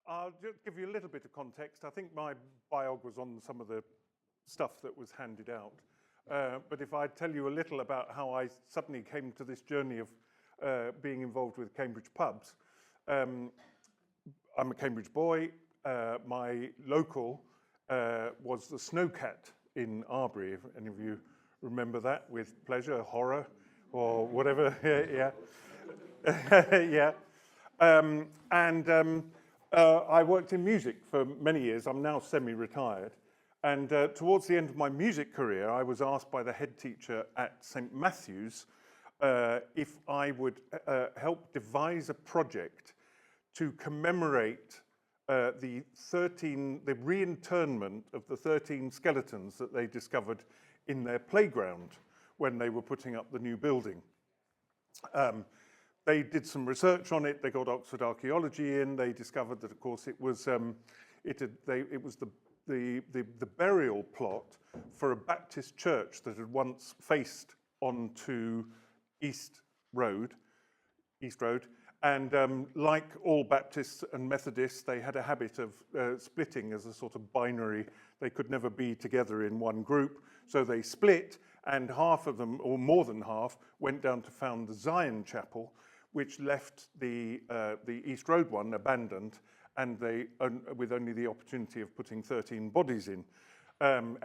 I'll just give you a little bit of context. I think my biog was on some of the stuff that was handed out. But if I tell you a little about how I suddenly came to this journey of being involved with Cambridge pubs, I'm a Cambridge boy. My local was the Snowcat in Arbury, if any of you remember that, with pleasure, horror, or whatever. Yeah. Yeah. I worked in music for many years. I'm now semi-retired. And towards the end of my music career, I was asked by the head teacher at St. Matthew's if I would help devise a project to commemorate the reinterment of the 13 skeletons that they discovered in their playground when they were putting up the new building. They did some research on it. They got Oxford Archaeology in. They discovered that, of course, it was the burial plot for a Baptist church that had once faced onto East Road. And like all Baptists and Methodists, they had a habit of splitting as a sort of binary. They could never be together in one group. So they split, and half of them, or more than half, went down to found the Zion Chapel, which left the East Road one abandoned, and with only the opportunity of putting 13 bodies in.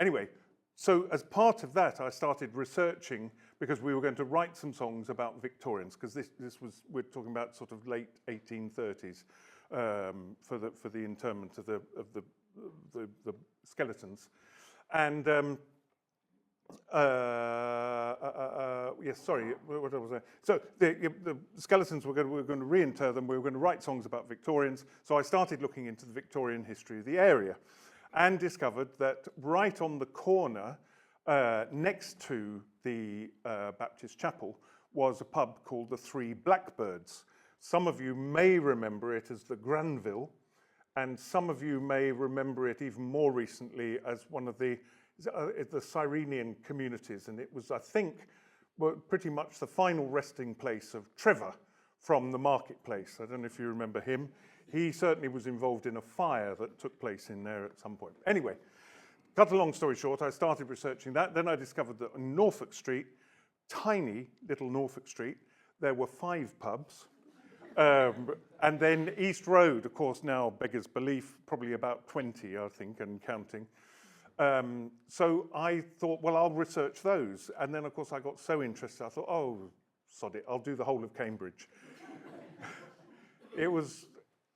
Anyway, so as part of that, I started researching, because we were going to write some songs about Victorians, because we're talking about sort of late 1830s for the interment of the skeletons. And yes, sorry, what was I? So the skeletons, we were going to reinter them. We were going to write songs about Victorians. So I started looking into the Victorian history of the area, and discovered that right on the corner, next to the Baptist Chapel, was a pub called the Three Blackbirds. Some of you may remember it as the Granville, and some of you may remember it even more recently as one of the Cyrenian communities, and it was, I think, pretty much the final resting place of Trevor from the marketplace. I don't know if you remember him. He certainly was involved in a fire that took place in there at some point. Anyway, cut a long story short, I started researching that. Then I discovered that on Norfolk Street, tiny little Norfolk Street, there were 5 pubs. And then East Road, of course, now beggars belief, probably about 20, I think, and counting. So I thought, well, I'll research those. And then, of course, I got so interested, I thought, oh, sod it, I'll do the whole of Cambridge. It was,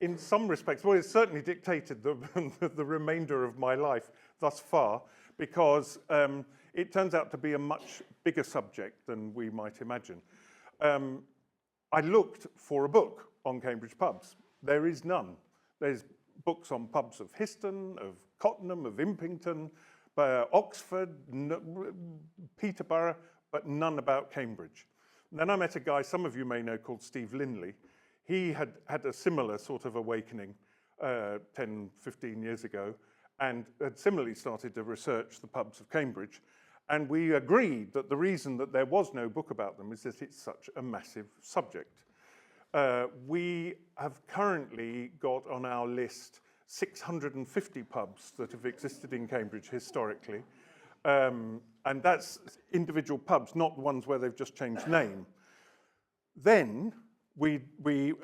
in some respects, well, it certainly dictated the remainder of my life thus far, because it turns out to be a much bigger subject than we might imagine. I looked for a book on Cambridge pubs. There is none. There's books on pubs of Histon, of Cottenham, of Impington, Oxford, Peterborough, but none about Cambridge. And then I met a guy some of you may know called Steve Linley. He had a similar sort of awakening 10, 15 years ago, and had similarly started to research the pubs of Cambridge. And we agreed that the reason that there was no book about them is that it's such a massive subject. We have currently got on our list 650 pubs that have existed in Cambridge historically. And that's individual pubs, not the ones where they've just changed name. Then we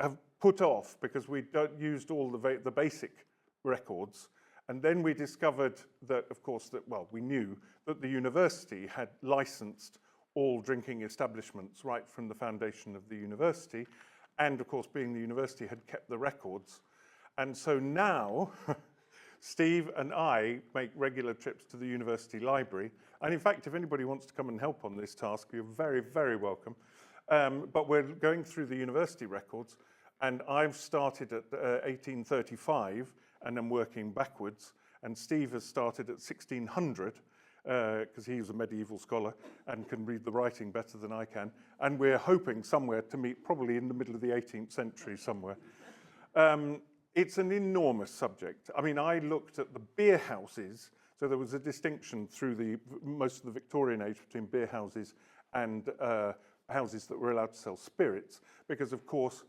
have put off, because we used all the basic records. And then we discovered that, of course, we knew that the university had licensed all drinking establishments right from the foundation of the university. And, of course, being the university, had kept the records. And so now, Steve and I make regular trips to the university library. And in fact, if anybody wants to come and help on this task, you're very, very welcome. But we're going through the university records. And I've started at 1835, and I'm working backwards. And Steve has started at 1600, because he's a medieval scholar and can read the writing better than I can. And we're hoping somewhere to meet probably in the middle of the 18th century somewhere. It's an enormous subject. I mean, I looked at the beer houses. So there was a distinction through most of the Victorian age between beer houses and houses that were allowed to sell spirits, because, of course,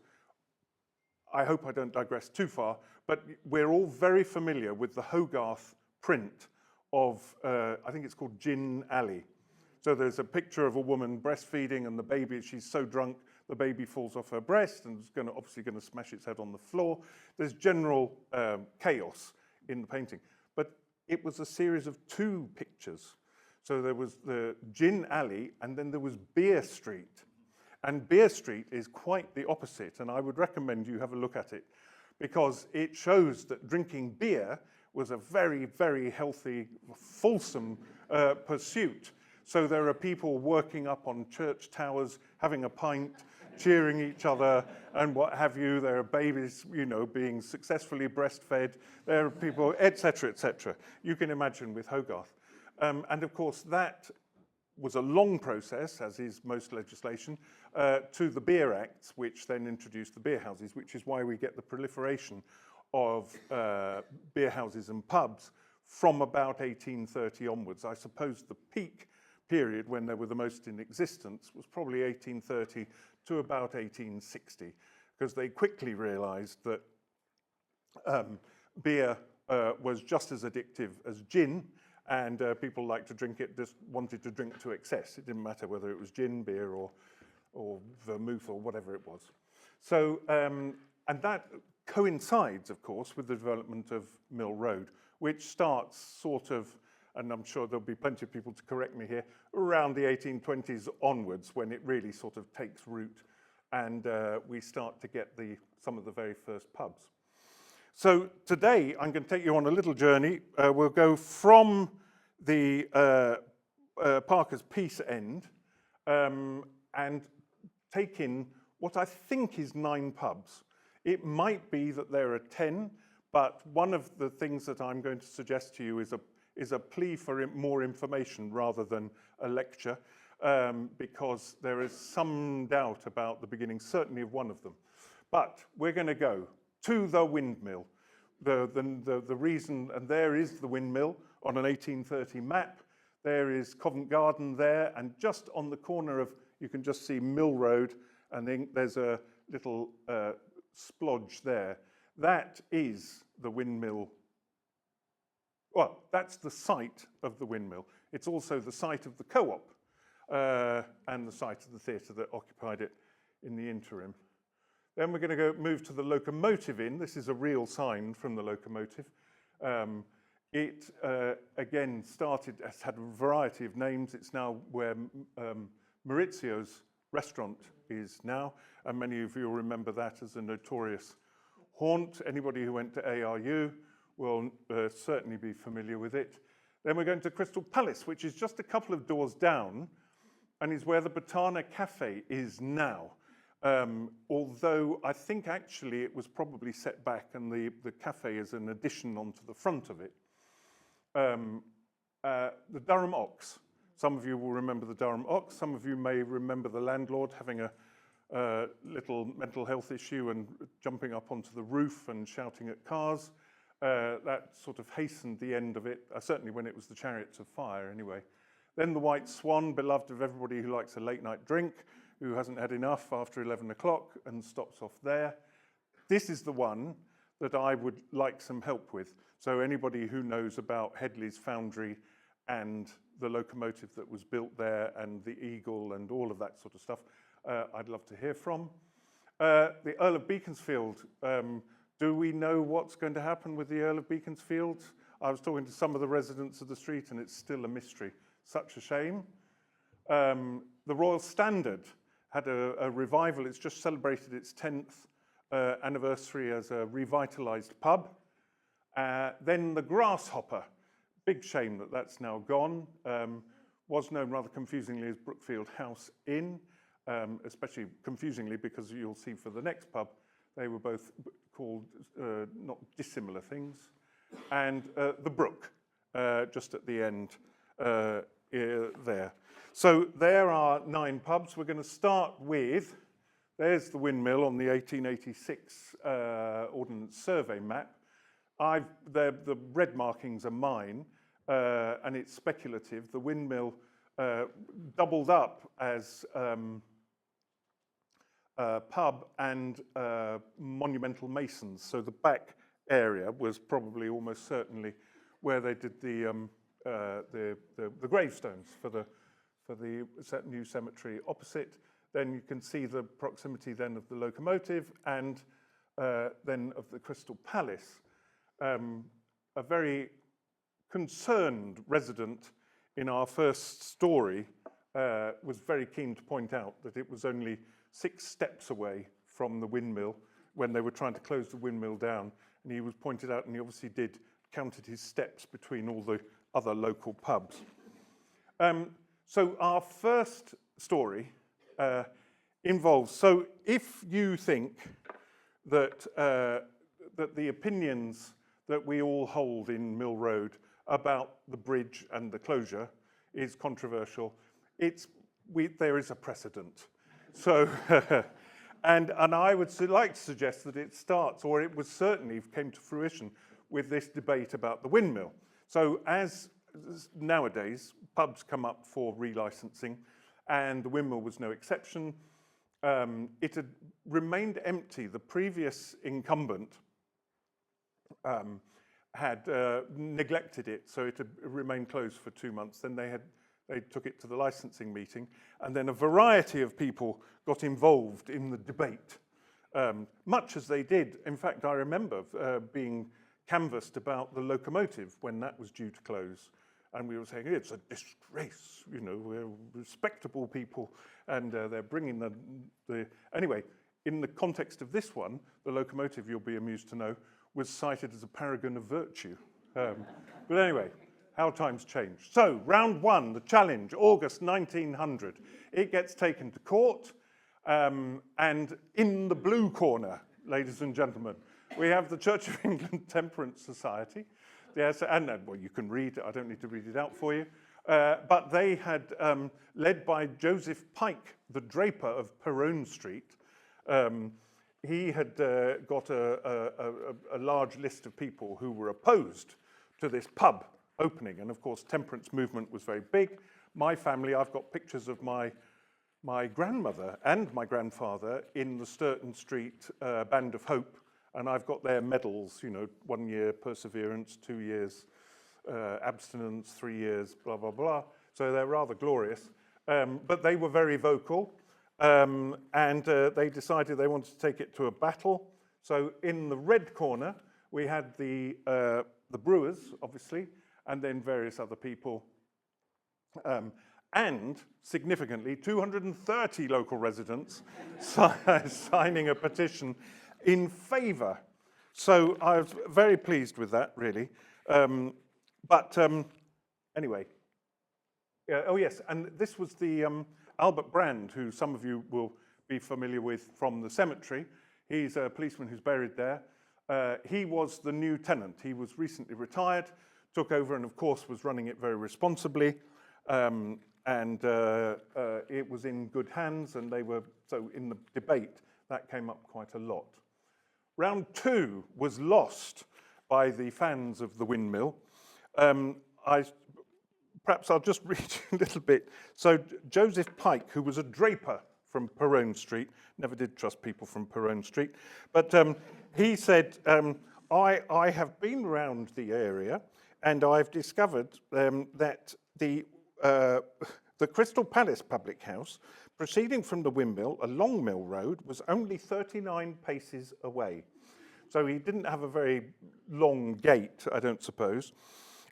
I hope I don't digress too far, but we're all very familiar with the Hogarth print of, I think it's called Gin Alley. So there's a picture of a woman breastfeeding, and the baby, she's so drunk, the baby falls off her breast and is obviously going to smash its head on the floor. There's general chaos in the painting. But it was a series of 2 pictures. So there was the Gin Alley, and then there was Beer Street. And Beer Street is quite the opposite, and I would recommend you have a look at it, because it shows that drinking beer was a very, very healthy, fulsome pursuit. So there are people working up on church towers, having a pint, cheering each other, and what have you. There are babies, being successfully breastfed. There are people, etc., etc. You can imagine with Hogarth. And of course, that was a long process, as is most legislation, to the Beer Acts, which then introduced the beer houses, which is why we get the proliferation of beer houses and pubs from about 1830 onwards. I suppose the peak period when they were the most in existence was probably 1830 to about 1860, because they quickly realized that beer was just as addictive as gin, and people liked to drink it, just wanted to drink to excess. It didn't matter whether it was gin, beer, or vermouth, or whatever it was. So, and that coincides, of course, with the development of Mill Road, which starts sort of, and I'm sure there'll be plenty of people to correct me here, around the 1820s onwards, when it really sort of takes root, and we start to get some of the very first pubs. So today, I'm going to take you on a little journey. We'll go from the Parker's Peace End and take in what I think is 9 pubs. It might be that there are 10, but one of the things that I'm going to suggest to you is a plea for more information rather than a lecture, because there is some doubt about the beginning, certainly of one of them. But we're going to go to the windmill. The reason, and there is the windmill on an 1830 map. There is Covent Garden there, and just on the corner of, you can just see Mill Road, and then there's a little splodge there. That is the windmill. Well, that's the site of the windmill. It's also the site of the co-op and the site of the theatre that occupied it in the interim. Then we're going to move to the Locomotive Inn. This is a real sign from the Locomotive. It, again, has had a variety of names. It's now where Maurizio's restaurant is now, and many of you will remember that as a notorious haunt. Anybody who went to ARU will certainly be familiar with it. Then we're going to Crystal Palace, which is just a couple of doors down, and is where the Botana Cafe is now. Although I think actually it was probably set back, and the cafe is an addition onto the front of it. The Durham Ox. Some of you will remember the Durham Ox. Some of you may remember the landlord having a little mental health issue and jumping up onto the roof and shouting at cars. That sort of hastened the end of it, certainly when it was the Chariots of Fire anyway. Then the White Swan, beloved of everybody who likes a late night drink, who hasn't had enough after 11 o'clock and stops off there. This is the one that I would like some help with. So anybody who knows about Headley's Foundry and the locomotive that was built there and the Eagle and all of that sort of stuff, I'd love to hear from. The Earl of Beaconsfield. Do we know what's going to happen with the Earl of Beaconsfield? I was talking to some of the residents of the street and it's still a mystery. Such a shame. The Royal Standard had a revival. It's just celebrated its 10th anniversary as a revitalised pub. Then the Grasshopper. Big shame that that's now gone. Was known rather confusingly as Brookfield House Inn, especially confusingly because you'll see for the next pub, they were both called not dissimilar things. And the Brook, just at the end there. So there are 9 pubs. We're going to start with, there's the windmill on the 1886 Ordnance Survey map. The red markings are mine, and it's speculative. The windmill doubled up as pub and monumental masons. So the back area was probably almost certainly where they did the gravestones for the new cemetery opposite. Then you can see the proximity then of the locomotive and then of the Crystal Palace. A very concerned resident in our first story was very keen to point out that it was only 6 steps away from the windmill when they were trying to close the windmill down. And he was pointed out, and he obviously counted his steps between all the other local pubs. So our first story involves, so if you think that, that the opinions that we all hold in Mill Road about the bridge and the closure is controversial, there is a precedent. So, and I would like to suggest that it starts, or it was certainly came to fruition with this debate about the windmill. So as nowadays, pubs come up for relicensing, and the windmill was no exception. It had remained empty. The previous incumbent had neglected it, so it had remained closed for 2 months. Then they took it to the licensing meeting, and then a variety of people got involved in the debate, much as they did. In fact, I remember being canvassed about the locomotive when that was due to close. And we were saying, it's a disgrace, you know, we're respectable people, and they're bringing the... Anyway, in the context of this one, the locomotive, you'll be amused to know, was cited as a paragon of virtue. But anyway, how times change. So, round 1, the challenge, August 1900. It gets taken to court, and in the blue corner, ladies and gentlemen, we have the Church of England Temperance Society. Yes, and well, you can read it. I don't need to read it out for you. But they had, led by Joseph Pike, the draper of Perrone Street, he had got a large list of people who were opposed to this pub opening. And of course, temperance movement was very big. My family, I've got pictures of my grandmother and my grandfather in the Sturton Street Band of Hope. And I've got their medals, you know, 1 year perseverance, 2 years abstinence, 3 years, blah, blah, blah. So they're rather glorious. But they were very vocal, and they decided they wanted to take it to a battle. So in the red corner, we had the brewers, obviously, and then various other people. And significantly, 230 local residents signing a petition in favour. So I was very pleased with that, really. Anyway, oh yes, and this was the Albert Brand, who some of you will be familiar with from the cemetery. He's a policeman who's buried there. He was the new tenant. He was recently retired, took over, and of course was running it very responsibly. It was in good hands, and they were, so in the debate, that came up quite a lot. Round 2 was lost by the fans of the windmill. Perhaps I'll just read you a little bit. So Joseph Pike, who was a draper from Perrone Street, never did trust people from Perrone Street, but he said, I have been around the area and I've discovered that the Crystal Palace public house, proceeding from the windmill along Mill Road, was only 39 paces away. So he didn't have a very long gait, I don't suppose.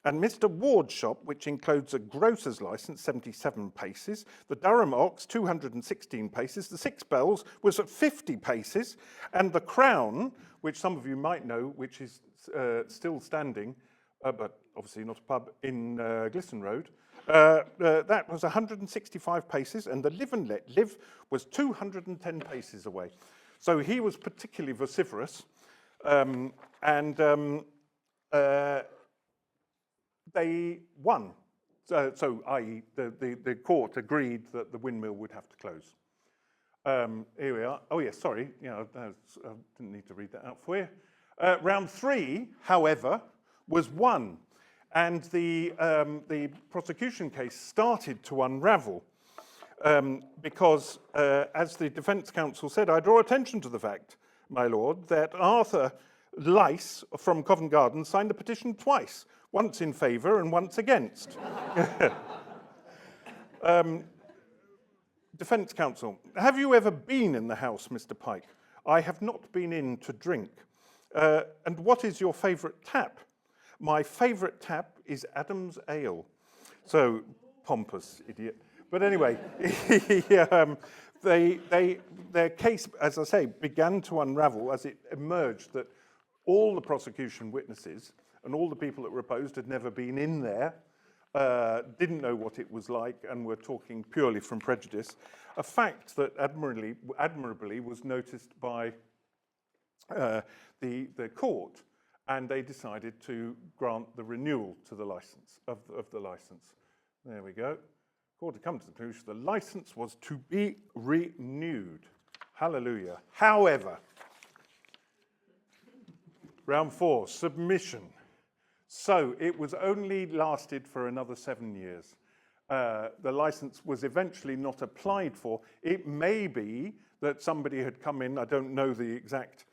And Mr. Ward's shop, which includes a grocer's license, 77 paces, the Durham Ox, 216 paces, the Six Bells was at 50 paces, and the Crown, which some of you might know, which is still standing, but obviously not a pub, in Glisson Road, that was 165 paces, and the Live and Let Live was 210 paces away. So he was particularly vociferous, they won. So i.e., the court agreed that the windmill would have to close. Here we are. Oh, yes, sorry. I didn't need to read that out for you. Round 3, however, was won. And the prosecution case started to unravel. because, as the Defence Counsel said, I draw attention to the fact, my lord, that Arthur Lyce from Covent Garden signed the petition twice, once in favour and once against. Defence Counsel, have you ever been in the house, Mr. Pike? I have not been in to drink. And what is your favourite tap? My favourite tap is Adam's Ale. So, pompous idiot. But anyway, their case, as I say, began to unravel as it emerged that all the prosecution witnesses and all the people that were opposed had never been in there, didn't know what it was like, and were talking purely from prejudice. A fact that admirably was noticed by the court, and they decided to grant the renewal to the license of the license. There we go. Court had come to the conclusion the license was to be renewed. Hallelujah. However, round 4, submission. So it was only lasted for another 7 years. The license was eventually not applied for. It may be that somebody had come in, I don't know the exact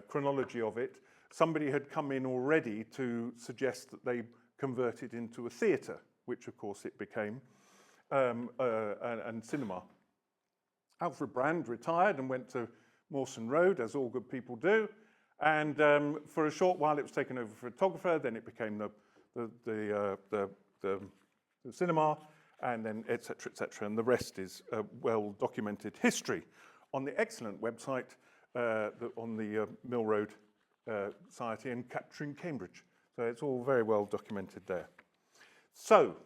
chronology of it, somebody had come in already to suggest that they convert it into a theatre, which of course it became, and cinema. Alfred Brand retired and went to Mawson Road, as all good people do, and for a short while it was taken over for a photographer, then it became the cinema, and then et cetera, and the rest is well-documented history on the excellent website on the Mill Road Society and Capturing Cambridge. So it's all very well documented there. So,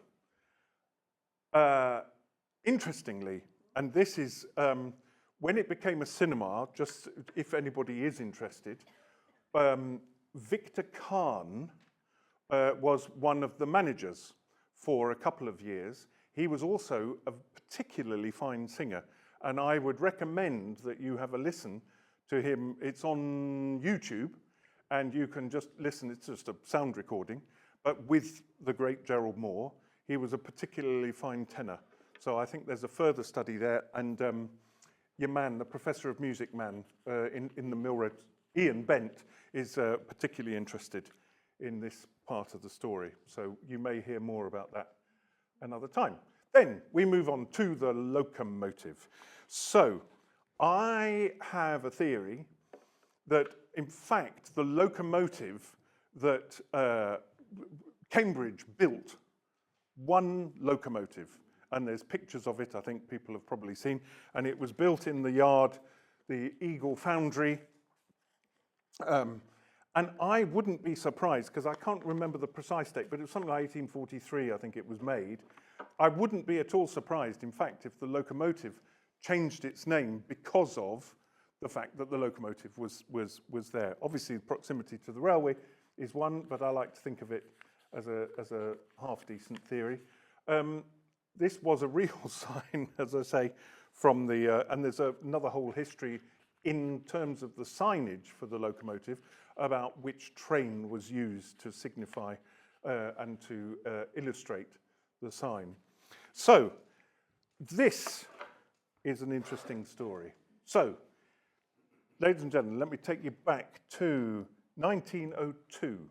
interestingly, and this is when it became a cinema, just if anybody is interested, Victor Caine was one of the managers for a couple of years. He was also a particularly fine singer, and I would recommend that you have a listen to him. It's on YouTube, and you can just listen. It's just a sound recording, but with the great Gerald Moore. He was a particularly fine tenor. So I think there's a further study there, and your man, the professor of music man in the Mill Road, Ian Bent, is particularly interested in this part of the story. So you may hear more about that another time. Then we move on to the locomotive. So I have a theory that, in fact, the locomotive that Cambridge built, one locomotive, and there's pictures of it, I think people have probably seen, and it was built in the yard, the Eagle Foundry, and I wouldn't be surprised, because I can't remember the precise date, but it was something like 1843, I think it was made. I wouldn't be at all surprised, in fact, if the locomotive changed its name because of the fact that the locomotive was there. Obviously, proximity to the railway is one, but I like to think of it as a half-decent theory. This was a real sign, as I say, from the, and there's another whole history in terms of the signage for the locomotive about which train was used to signify and to illustrate the sign. So, this is an interesting story. So, ladies and gentlemen, let me take you back to 1902.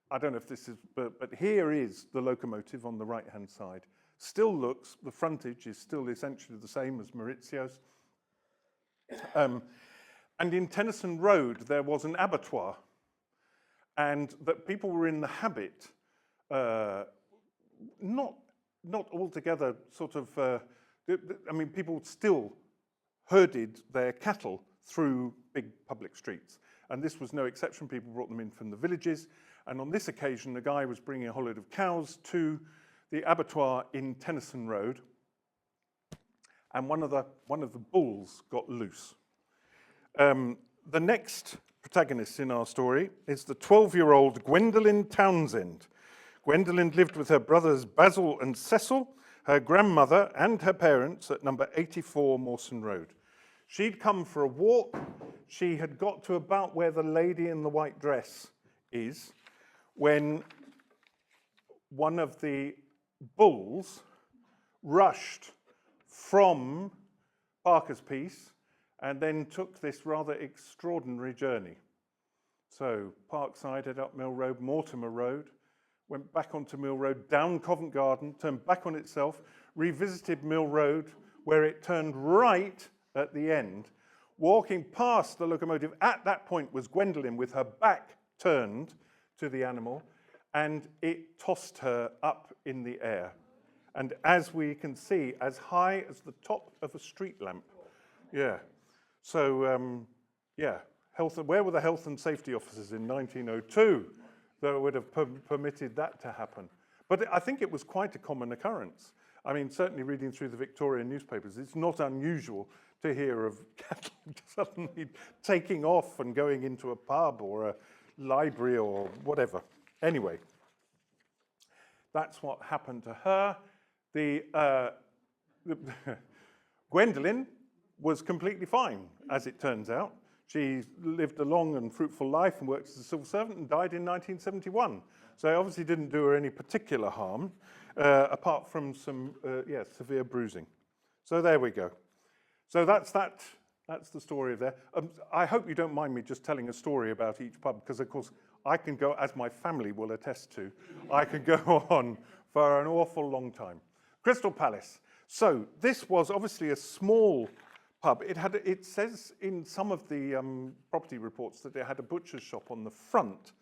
I don't know if this is, but here is the locomotive on the right-hand side. Still looks, the frontage is still essentially the same as Maurizio's. And in Tennyson Road, there was an abattoir, and that people were in the habit, not altogether sort of, I mean, people still herded their cattle through big public streets. And this was no exception. People brought them in from the villages. And on this occasion, the guy was bringing a whole load of cows to the abattoir in Tennyson Road. And one of the bulls got loose. The next protagonist in our story is the 12-year-old Gwendolen Townsend. Gwendolen lived with her brothers Basil and Cecil, her grandmother and her parents at number 84 Mawson Road. She'd come for a walk. She had got to about where the lady in the white dress is when one of the bulls rushed from Barker's Piece and then took this rather extraordinary journey. So Parkside, head up Mill Road, Mortimer Road, went back onto Mill Road, down Covent Garden, turned back on itself, revisited Mill Road, where it turned right at the end. Walking past the locomotive, at that point was Gwendolen with her back turned to the animal, and it tossed her up in the air. And as we can see, as high as the top of a street lamp. Yeah. So, yeah, where were the health and safety officers in 1902 that would have permitted that to happen? But I think it was quite a common occurrence. I mean, certainly reading through the Victorian newspapers, it's not unusual to hear of cattle suddenly taking off and going into a pub or a library or whatever. Anyway, that's what happened to her. Gwendolen was completely fine, as it turns out. She lived a long and fruitful life and worked as a civil servant and died in 1971. So it obviously didn't do her any particular harm, apart from some severe bruising. So there we go. So that's the story of there. I hope you don't mind me just telling a story about each pub, because of course I can go, as my family will attest to, I could go on for an awful long time. Crystal Palace. So this was obviously a small pub. It says in some of the property reports that it had a butcher's shop on the front,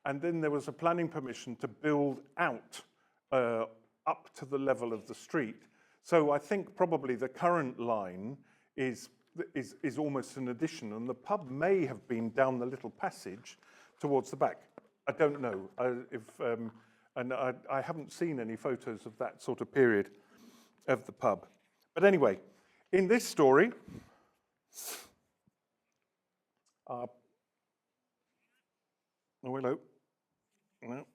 and then there was a planning permission to build out up to the level of the street. So I think probably the current line is almost an addition, and the pub may have been down the little passage towards the back. I don't know and I haven't seen any photos of that sort of period of the pub. But anyway, in this story, oh, hello. No.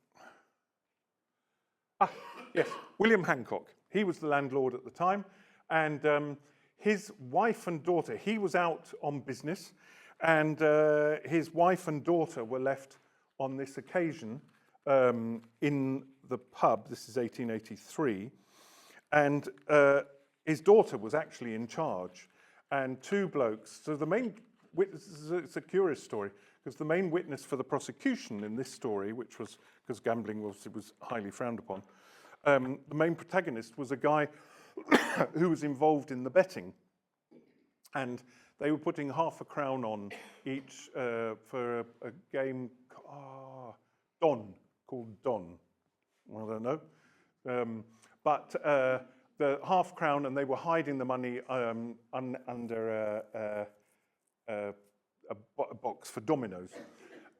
Yes, William Hancock. He was the landlord at the time, and his wife and daughter, he was out on business, and his wife and daughter were left on this occasion in the pub. This is 1883, and his daughter was actually in charge, and two blokes. So the main witness, it's a curious story, because the main witness for the prosecution in this story, which was, because gambling was highly frowned upon, the main protagonist was a guy who was involved in the betting, and they were putting £0.5 crown on each for a game called Don. I don't know. But the £0.5 crown, and they were hiding the money under a box for dominoes.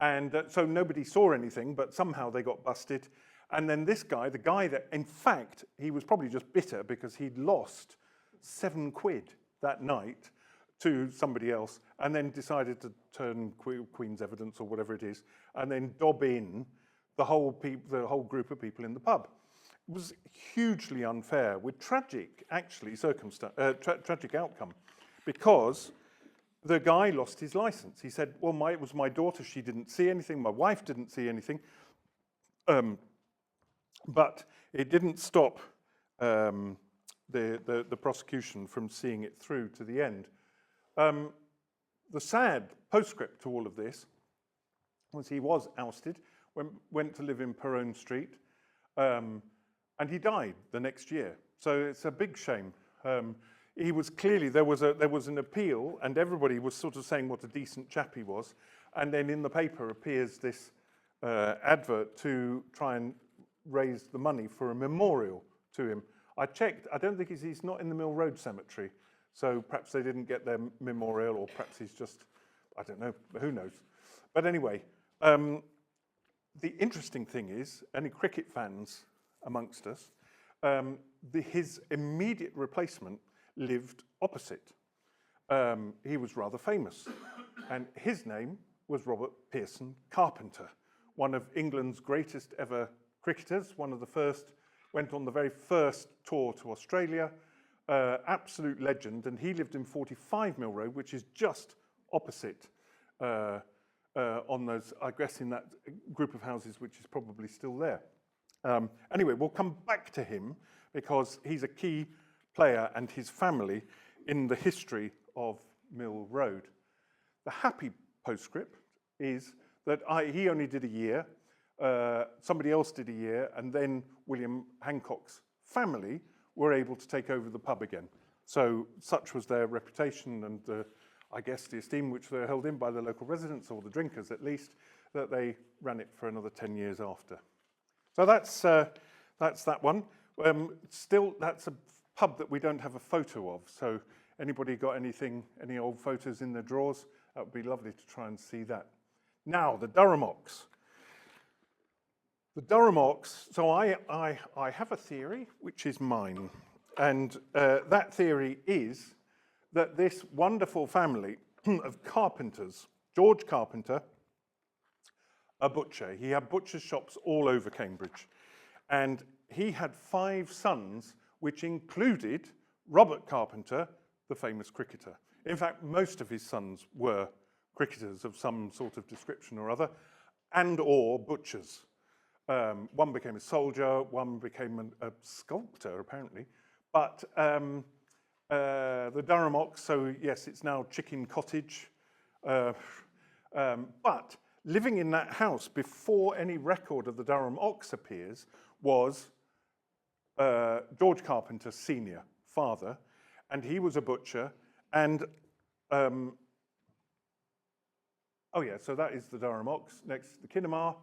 And so nobody saw anything, but somehow they got busted. And then this guy, the guy that, in fact, he was probably just bitter because he'd lost £7 that night to somebody else, and then decided to turn Queen's evidence or whatever it is, and then dob in the whole group of people in the pub. It was hugely unfair, with tragic, actually, tragic outcome, because the guy lost his license. He said, well, it was my daughter, she didn't see anything, my wife didn't see anything, but it didn't stop the prosecution from seeing it through to the end. The sad postscript to all of this was he was ousted, went to live in Perone Street, and he died the next year. So it's a big shame. He was clearly, there was an appeal, and everybody was sort of saying what a decent chap he was. And then in the paper appears this advert to try and raise the money for a memorial to him. I checked, I don't think he's not in the Mill Road Cemetery. So perhaps they didn't get their memorial, or perhaps he's just, I don't know, who knows. But anyway, the interesting thing is, any cricket fans amongst us, his immediate replacement lived opposite. He was rather famous, and his name was Robert Pearson Carpenter, one of England's greatest ever cricketers, one of the first, went on the very first tour to Australia, absolute legend, and he lived in 45 Mill Road, which is just opposite on those, I guess, in that group of houses, which is probably still there. Anyway, we'll come back to him because he's a key player and his family in the history of Mill Road. The happy postscript is that he only did a year, somebody else did a year, and then William Hancock's family were able to take over the pub again. So such was their reputation and I guess the esteem which they were held in by the local residents, or the drinkers at least, that they ran it for another 10 years after. So that's that one. Still, that's a pub that we don't have a photo of. So anybody got any old photos in their drawers? That would be lovely to try and see that. Now, the Durham Ox. The Durham Ox, so I have a theory, which is mine. And that theory is that this wonderful family of carpenters, George Carpenter, a butcher. He had butcher's shops all over Cambridge. And he had 5 sons, which included Robert Carpenter, the famous cricketer. In fact, most of his sons were cricketers of some sort of description or other, and or butchers. One became a soldier, one became a sculptor, apparently. But the Durham Ox, so yes, it's now Chicken Cottage. But living in that house before any record of the Durham Ox appears was George Carpenter Senior, father, and he was a butcher. And oh yeah, so that is the Durham Ox next to the Kinema,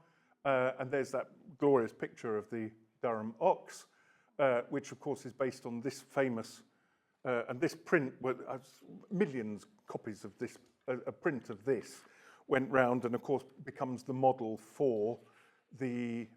and there's that glorious picture of the Durham Ox, which of course is based on this famous, and this print, millions copies of this, a print of this went round and of course becomes the model for the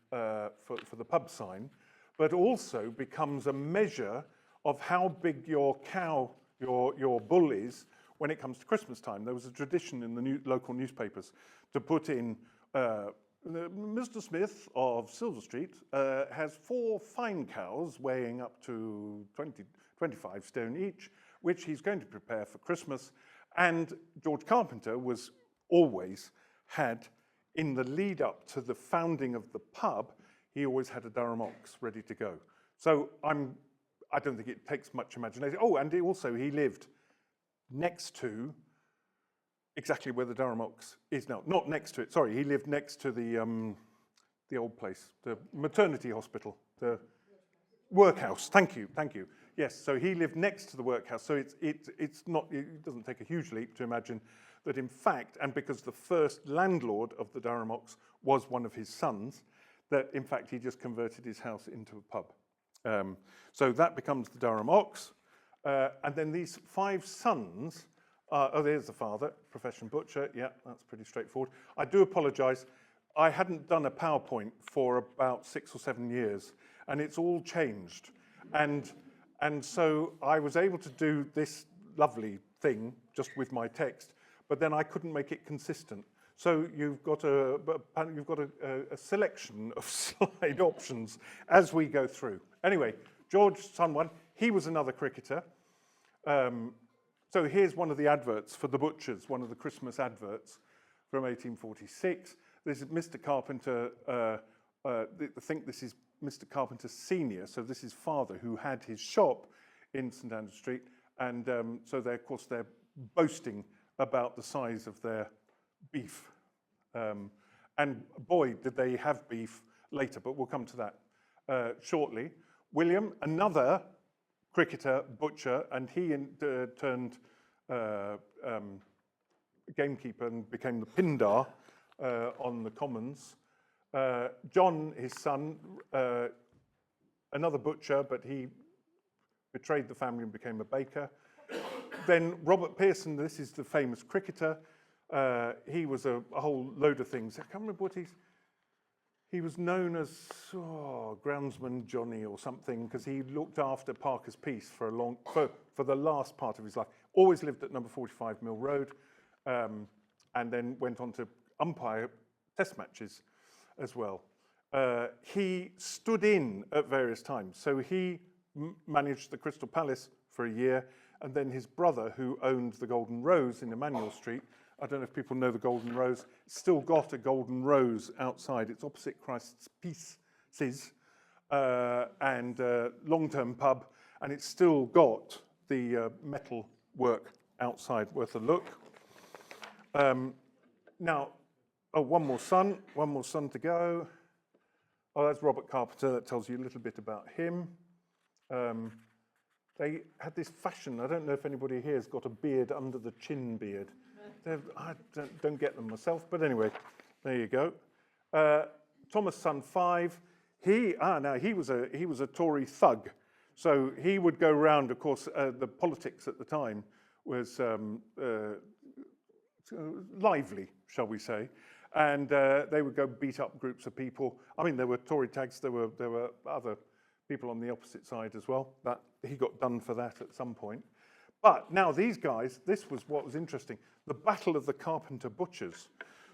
pub sign, but also becomes a measure of how big your cow, your bull is when it comes to Christmas time. There was a tradition in the local newspapers to put in, Mr. Smith of Silver Street has 4 fine cows weighing up to 25 stone each, which he's going to prepare for Christmas. And George Carpenter was always had, in the lead up to the founding of the pub, he always had a Durham Ox ready to go. So I don't think it takes much imagination. Oh, and he lived next to exactly where the Durham Ox is now. Not next to it, sorry, he lived next to the old place, the maternity hospital, the workhouse. Thank you. Yes, so he lived next to the workhouse. So it's not, it doesn't take a huge leap to imagine that in fact, and because the first landlord of the Durham Ox was one of his sons, that in fact he just converted his house into a pub. So that becomes the Durham Ox. And then these 5 sons, there's the father, profession butcher. Yeah, that's pretty straightforward. I do apologise. I hadn't done a PowerPoint for about 6 or 7 years, and it's all changed. And so I was able to do this lovely thing just with my text, but then I couldn't make it consistent. So you've got a selection of slide options as we go through. Anyway, George, son 1, he was another cricketer. So here's one of the adverts for the butchers, one of the Christmas adverts from 1846. This is Mr. Carpenter, I think this is Mr. Carpenter Senior, so this is father, who had his shop in St. Andrew Street, and so they're, of course, they're boasting about the size of their beef. And boy, did they have beef later, but we'll come to that shortly. William, another cricketer, butcher, and he turned gamekeeper and became the Pindar on the Commons. John, his son, another butcher, but he betrayed the family and became a baker. Then Robert Pearson, this is the famous cricketer. He was a whole load of things. I can't remember what he was known as groundsman Johnny or something, because he looked after Parker's Piece for the last part of his life. Always lived at number 45 Mill Road, and then went on to umpire test matches as well. He stood in at various times. So he managed the Crystal Palace for a year, and then his brother, who owned the Golden Rose in Emmanuel Street, I don't know if people know the Golden Rose, still got a Golden Rose outside. It's opposite Christ's Pieces, and long-term pub. and it's still got the metal work outside worth a look. Now, one more son to go. Oh, that's Robert Carpenter. That tells you a little bit about him. They had this fashion. I don't know if anybody here has got a beard under the chin beard. I don't get them myself, but anyway, there you go. Thomas Son 5. He was a Tory thug, so he would go around. Of course, the politics at the time was lively, shall we say, and they would go beat up groups of people. I mean, there were Tory tags. There were other people on the opposite side as well. But he got done for that at some point. But now these guys, this was what was interesting: the Battle of the Carpenter Butchers.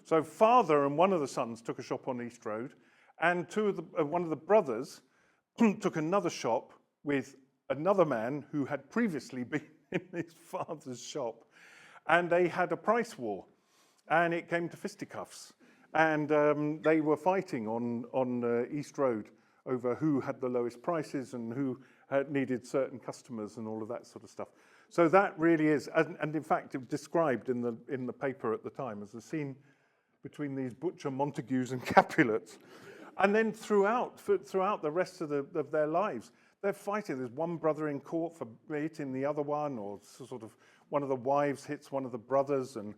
So father and one of the sons took a shop on East Road, and one of the brothers took another shop with another man who had previously been in his father's shop, and they had a price war, and it came to fisticuffs, and they were fighting on East Road over who had the lowest prices and who needed certain customers and all of that sort of stuff. So that really is, and in fact, it was described in the paper at the time as a scene between these butcher Montagues and Capulets. And then throughout the rest of their lives, they're fighting. There's one brother in court for hitting the other one, or sort of one of the wives hits one of the brothers. And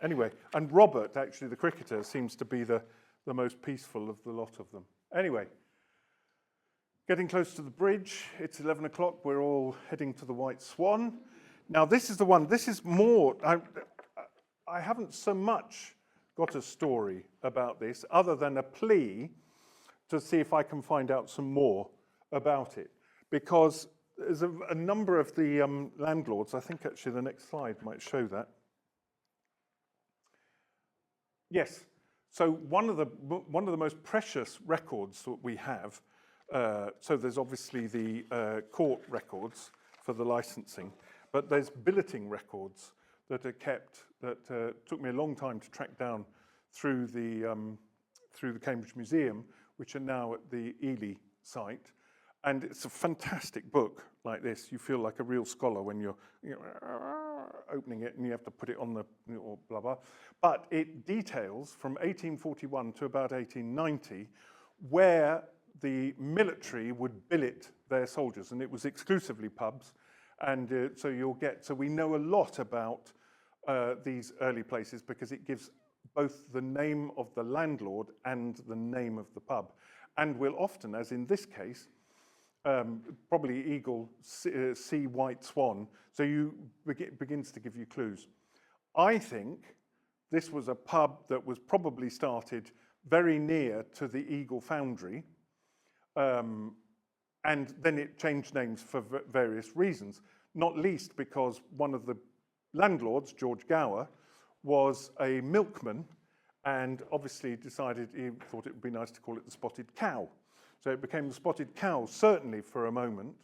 anyway, and Robert, actually, the cricketer, seems to be the most peaceful of the lot of them. Anyway, getting close to the bridge. It's 11 o'clock. We're all heading to the White Swan. Now, this is the one. This is more. I haven't so much got a story about this other than a plea to see if I can find out some more about it, because there's a number of the landlords. I think actually the next slide might show that. Yes. So one of the most precious records that we have. So there's obviously the court records for the licensing, but there's billeting records that are kept that took me a long time to track down through the Cambridge Museum, which are now at the Ely site. And it's a fantastic book like this. You feel like a real scholar when you're opening it and you have to put it on the or blah, blah. But it details from 1841 to about 1890 where the military would billet their soldiers, and it was exclusively pubs. And so we know a lot about these early places because it gives both the name of the landlord and the name of the pub. And will often, as in this case, probably Eagle, see White Swan, so begins to give you clues. I think this was a pub that was probably started very near to the Eagle Foundry, and then it changed names for various reasons, not least because one of the landlords, George Gower, was a milkman, and obviously decided he thought it would be nice to call it the Spotted Cow. So it became the Spotted Cow, certainly for a moment.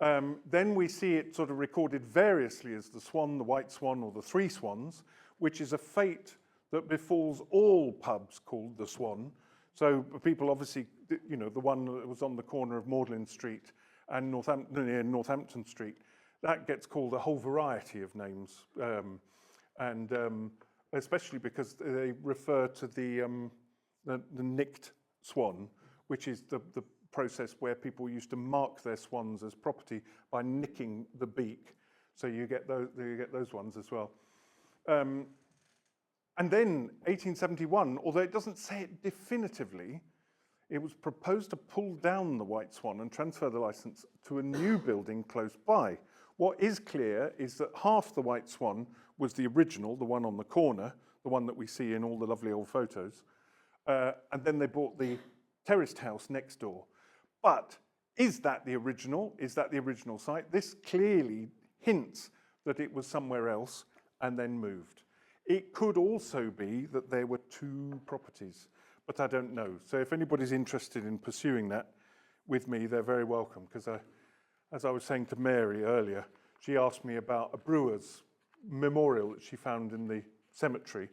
Then we see it sort of recorded variously as the Swan, the White Swan, or the Three Swans, which is a fate that befalls all pubs called the Swan. So people obviously, the one that was on the corner of Magdalen Street and near Northampton Street, that gets called a whole variety of names, and especially because they refer to the nicked swan, which is the process where people used to mark their swans as property by nicking the beak. So you get those ones as well. And then 1871, although it doesn't say it definitively, it was proposed to pull down the White Swan and transfer the license to a new building close by. What is clear is that half the White Swan was the original, the one on the corner, the one that we see in all the lovely old photos. And then they bought the terraced house next door. But is that the original? Is that the original site? This clearly hints that it was somewhere else and then moved. It could also be that there were two properties, but I don't know. So if anybody's interested in pursuing that with me, they're very welcome, because as I was saying to Mary earlier, she asked me about a brewer's memorial that she found in the cemetery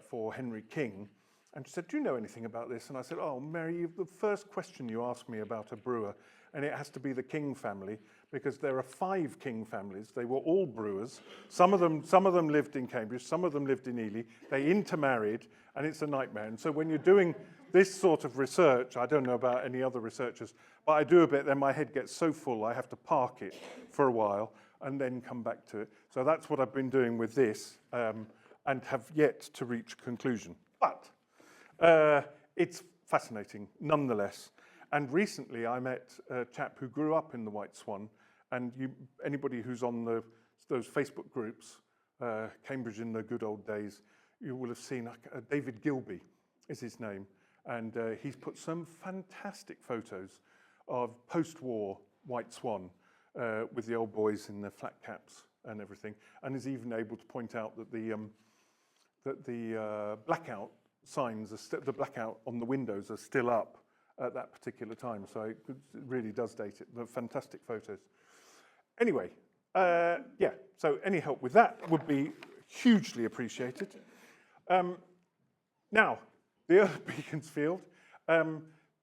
for Henry King. And she said, do you know anything about this? And I said, oh, Mary, the first question you asked me about a brewer, and it has to be the King family, because there are 5 King families. They were all brewers. Some of them lived in Cambridge, some of them lived in Ely. They intermarried, and it's a nightmare. And so when you're doing this sort of research, I don't know about any other researchers, but I do a bit, then my head gets so full I have to park it for a while and then come back to it. So that's what I've been doing with this, and have yet to reach a conclusion. But it's fascinating nonetheless. And recently I met a chap who grew up in the White Swan, and anybody who's on those Facebook groups, Cambridge in the good old days, you will have seen David Gilby is his name, and he's put some fantastic photos of post-war White Swan with the old boys in their flat caps and everything, and is even able to point out that the blackout signs, the blackout on the windows are still up at that particular time. So it really does date it. They're fantastic photos. Anyway, yeah, so any help with that would be hugely appreciated. Now, the Earl of Beaconsfield.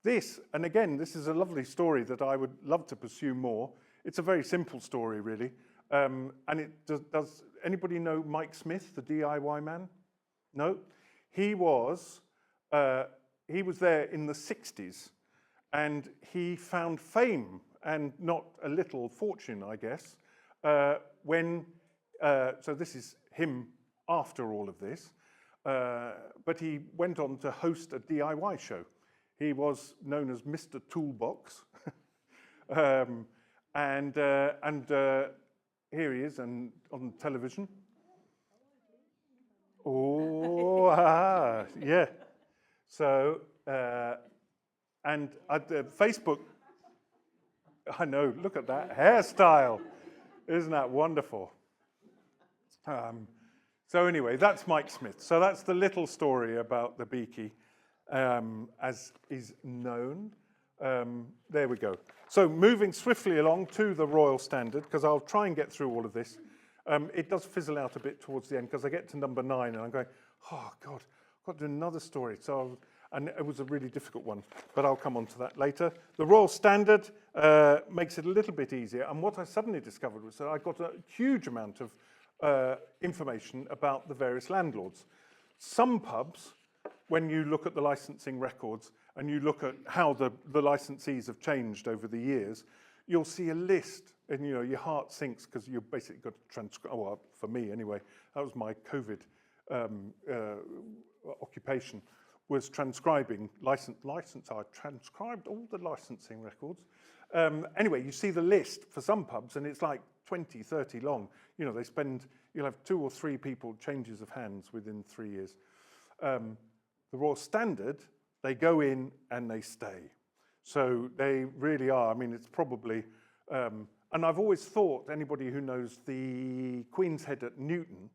This, and again, this is a lovely story that I would love to pursue more. It's a very simple story, really. And it does anybody know Mike Smith, the DIY man? No? He was there in the 60s, and he found fame, and not a little fortune, I guess, when, so this is him after all of this, but he went on to host a DIY show. He was known as Mr. Toolbox, and here he is and on television. Oh, yeah. So, and Facebook, I know, look at that hairstyle. Isn't that wonderful? So anyway, that's Mike Smith. So that's the little story about the Beaky, as is known. There we go. So moving swiftly along to the Royal Standard, because I'll try and get through all of this. It does fizzle out a bit towards the end, because I get to number 9 and I'm going, oh God, I've got to do another story. And it was a really difficult one, but I'll come on to that later. The Royal Standard makes it a little bit easier. And what I suddenly discovered was that I got a huge amount of information about the various landlords. Some pubs, when you look at the licensing records and you look at how the licensees have changed over the years, you'll see a list, and you know your heart sinks, because you've basically got to transcribe. Well, for me anyway, that was my COVID occupation, was transcribing license. I transcribed all the licensing records. Anyway, you see the list for some pubs, and it's like 20, 30 long. You know, you'll have 2 or 3 people changes of hands within 3 years. The Royal Standard, they go in and they stay. So they really are. I mean, it's probably, and I've always thought, anybody who knows the Queen's Head at Newton,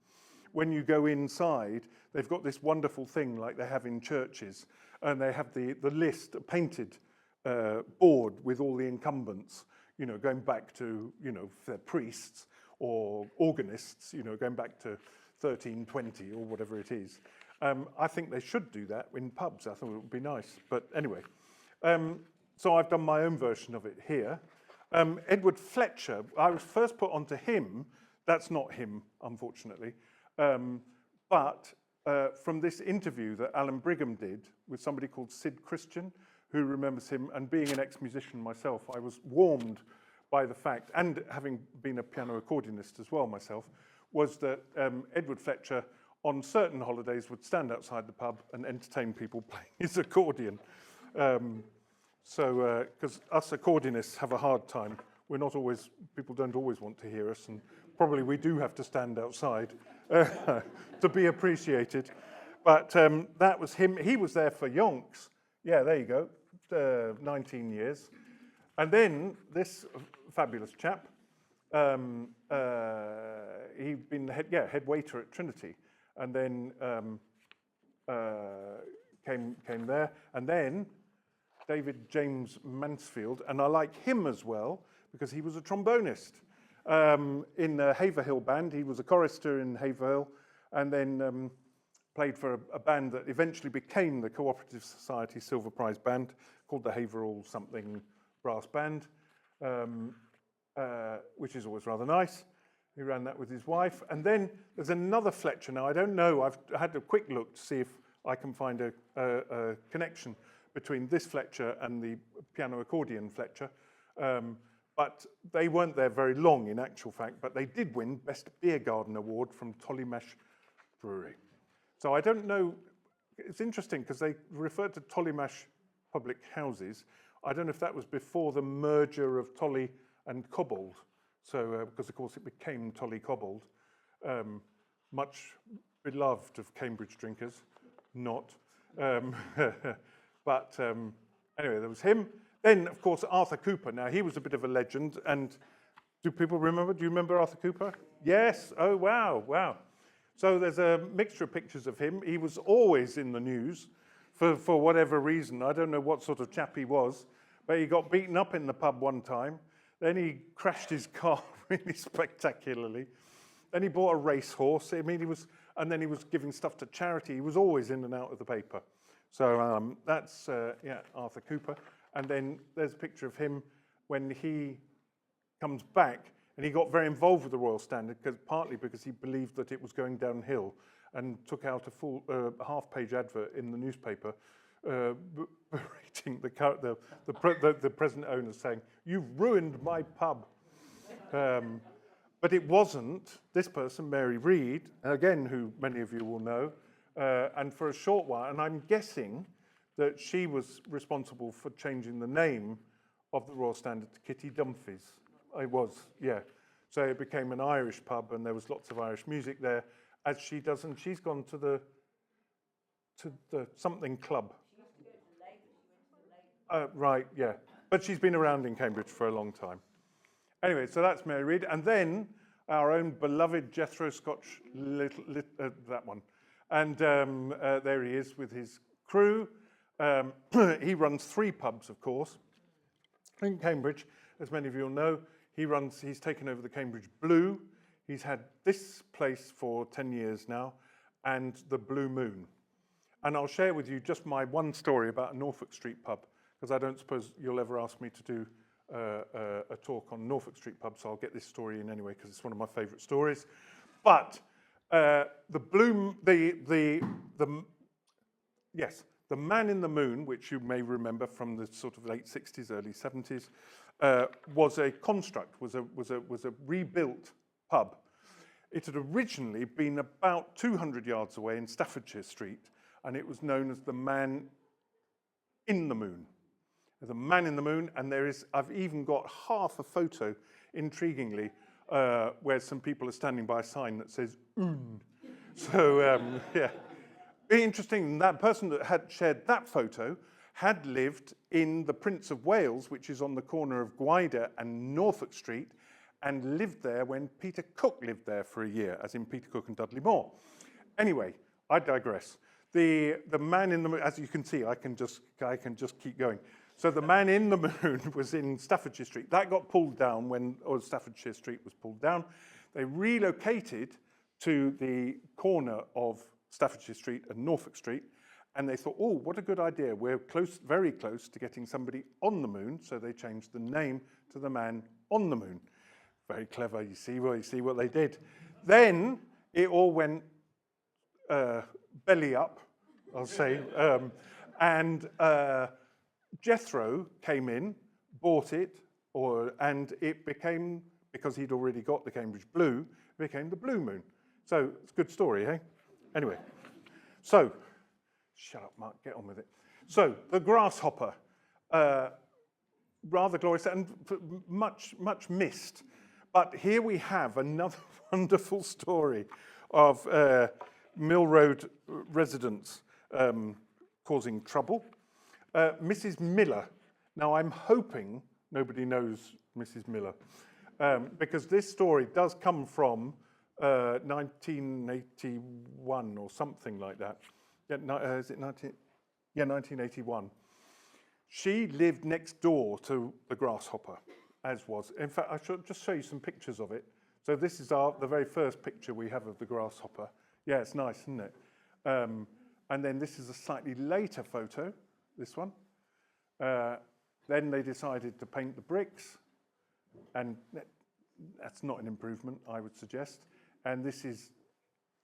when you go inside, they've got this wonderful thing like they have in churches, and they have the list, a painted board with all the incumbents, you know, going back to, you know, they're priests or organists, you know, going back to 1320 or whatever it is. I think they should do that in pubs. I thought it would be nice. But anyway, so I've done my own version of it here. Edward Fletcher, I was first put onto him. That's not him, unfortunately. But from this interview that Alan Brigham did with somebody called Sid Christian, who remembers him, and being an ex-musician myself, I was warmed by the fact, and having been a piano accordionist as well myself, was that Edward Fletcher, on certain holidays, would stand outside the pub and entertain people playing his accordion. Because us accordionists have a hard time. People don't always want to hear us, and probably we do have to stand outside to be appreciated. But that was him. He was there for yonks. Yeah, there you go, 19 years. And then this fabulous chap, he'd been head waiter at Trinity, and then came there, and then David James Mansfield, and I like him as well because he was a trombonist in the Haverhill band. He was a chorister in Haverhill, and then played for a band that eventually became the Cooperative Society Silver Prize Band, called the Haverhill something brass band. which is always rather nice. He ran that with his wife. And then there's another Fletcher. Now, I don't know. I've had a quick look to see if I can find a connection between this Fletcher and the piano accordion Fletcher. But they weren't there very long, in actual fact. But they did win Best Beer Garden Award from Tollymash Brewery. So I don't know. It's interesting because they referred to Tollymash public houses. I don't know if that was before the merger of Tolly and Cobbold. So, because of course it became Tolly Cobbold, much beloved of Cambridge drinkers, not. But anyway, there was him. Then, of course, Arthur Cooper. Now, he was a bit of a legend. And do people remember? Do you remember Arthur Cooper? Yes. Oh, wow, wow. So there's a mixture of pictures of him. He was always in the news for whatever reason. I don't know what sort of chap he was, but he got beaten up in the pub one time. Then he crashed his car really spectacularly. Then he bought a racehorse. I mean, and then he was giving stuff to charity. He was always in and out of the paper. So that's, Arthur Cooper. And then there's a picture of him when he comes back, and he got very involved with the Royal Standard, partly because he believed that it was going downhill, and took out a full half-page advert in the newspaper berating the present owner, saying, "You've ruined my pub." But it wasn't this person, Mary Read, again, who many of you will know, and for a short while, and I'm guessing that she was responsible for changing the name of the Royal Standard to Kitty Dunphy's. It was, yeah. So it became an Irish pub, and there was lots of Irish music there, as she does, and she's gone to the something club. She used to go to the Labour. She went to the Labour. Right, yeah. But she's been around in Cambridge for a long time. Anyway, so that's Mary Read. And then our own beloved Jethro Scotch, that one. And there he is with his crew. He runs 3 pubs, of course, in Cambridge. As many of you will know, he's taken over the Cambridge Blue. He's had this place for 10 years now, and the Blue Moon. And I'll share with you just my one story about a Norfolk Street pub, because I don't suppose you'll ever ask me to do a talk on Norfolk Street pub, so I'll get this story in anyway, because it's one of my favourite stories. But the Man in the Moon, which you may remember from the sort of late 60s, early 70s, was a construct, was a rebuilt pub. It had originally been about 200 yards away in Staffordshire Street, and it was known as the Man in the Moon. There's a Man in the Moon, and I've even got half a photo, intriguingly, where some people are standing by a sign that says "Un." So, yeah. Very interesting, that person that had shared that photo had lived in the Prince of Wales, which is on the corner of Gwydir and Norfolk Street, and lived there when Peter Cook lived there for a year, as in Peter Cook and Dudley Moore. Anyway, I digress. The Man in the Moon, as you can see, I can just keep going. So the Man in the Moon was in Staffordshire Street. That got pulled down when Staffordshire Street was pulled down. They relocated to the corner of Staffordshire Street and Norfolk Street, and they thought, oh, what a good idea. We're close, very close to getting somebody on the moon, so they changed the name to the Man on the Moon. Very clever, you see what they did. Then it all went belly up, I'll say, and Jethro came in, bought it, and it became, because he'd already got the Cambridge Blue, it became the Blue Moon. So it's a good story, eh? Anyway, so, shut up, Mark, get on with it. So, the grasshopper, rather glorious and much missed. But here we have another wonderful story of Mill Road residents causing trouble. Mrs. Miller. Now, I'm hoping nobody knows Mrs. Miller, because this story does come from 1981 or something like that. Yeah, is it 1981. She lived next door to the grasshopper, as was. In fact, I should just show you some pictures of it. So this is the very first picture we have of the grasshopper. Yeah, it's nice, isn't it? And then this is a slightly later photo, this one. Then they decided to paint the bricks, And that's not an improvement, I would suggest. And this is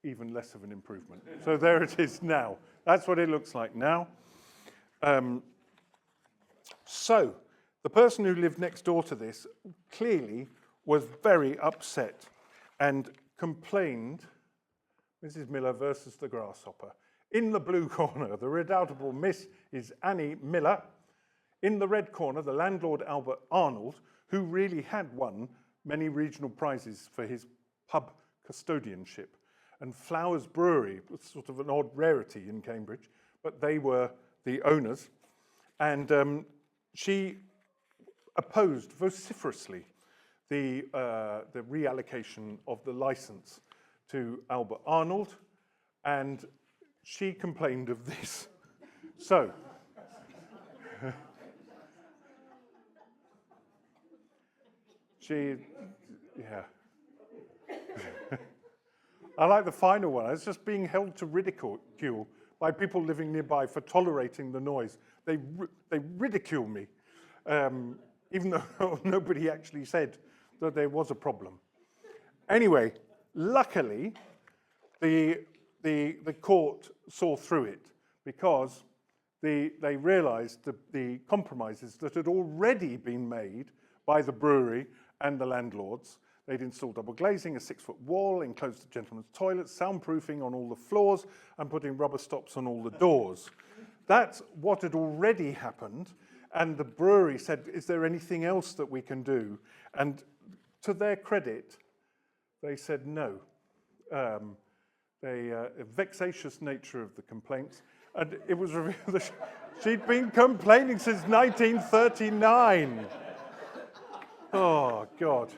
even less of an improvement. So there it is now. That's what it looks like now. So the person who lived next door to this clearly was very upset and complained. Mrs. Miller versus the grasshopper. In the blue corner, the redoubtable Miss is Annie Miller. In the red corner, the landlord Albert Arnold, who really had won many regional prizes for his pub custodianship. And Flowers Brewery was sort of an odd rarity in Cambridge, but they were the owners. And she opposed vociferously the reallocation of the license to Albert Arnold, and she complained of this. So, yeah. I like the final one. It's just being held to ridicule by people living nearby for tolerating the noise. They ridicule me, even though nobody actually said that there was a problem. Anyway, luckily, the court saw through it because they realized the compromises that had already been made by the brewery and the landlords. They'd installed double glazing, a 6-foot wall, enclosed the gentlemen's toilets, soundproofing on all the floors, and putting rubber stops on all the doors. That's what had already happened, and the brewery said, is there anything else that we can do? And to their credit, they said no. The vexatious nature of the complaints, and it was revealed that she'd been complaining since 1939. Oh, God.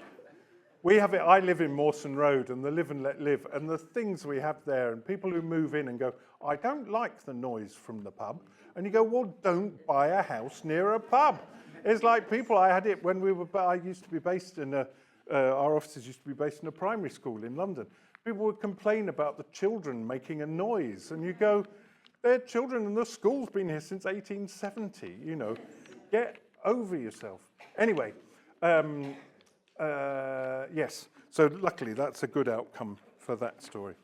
We have it, I live in Mawson Road, and the live and let live, and the things we have there, and people who move in and go, I don't like the noise from the pub. And you go, well, don't buy a house near a pub. It's like people, I had it when I used to be based in our offices used to be based in a primary school in London. People would complain about the children making a noise, and you go, they're children and the school's been here since 1870, you know. Get over yourself. Anyway, yes, so luckily that's a good outcome for that story.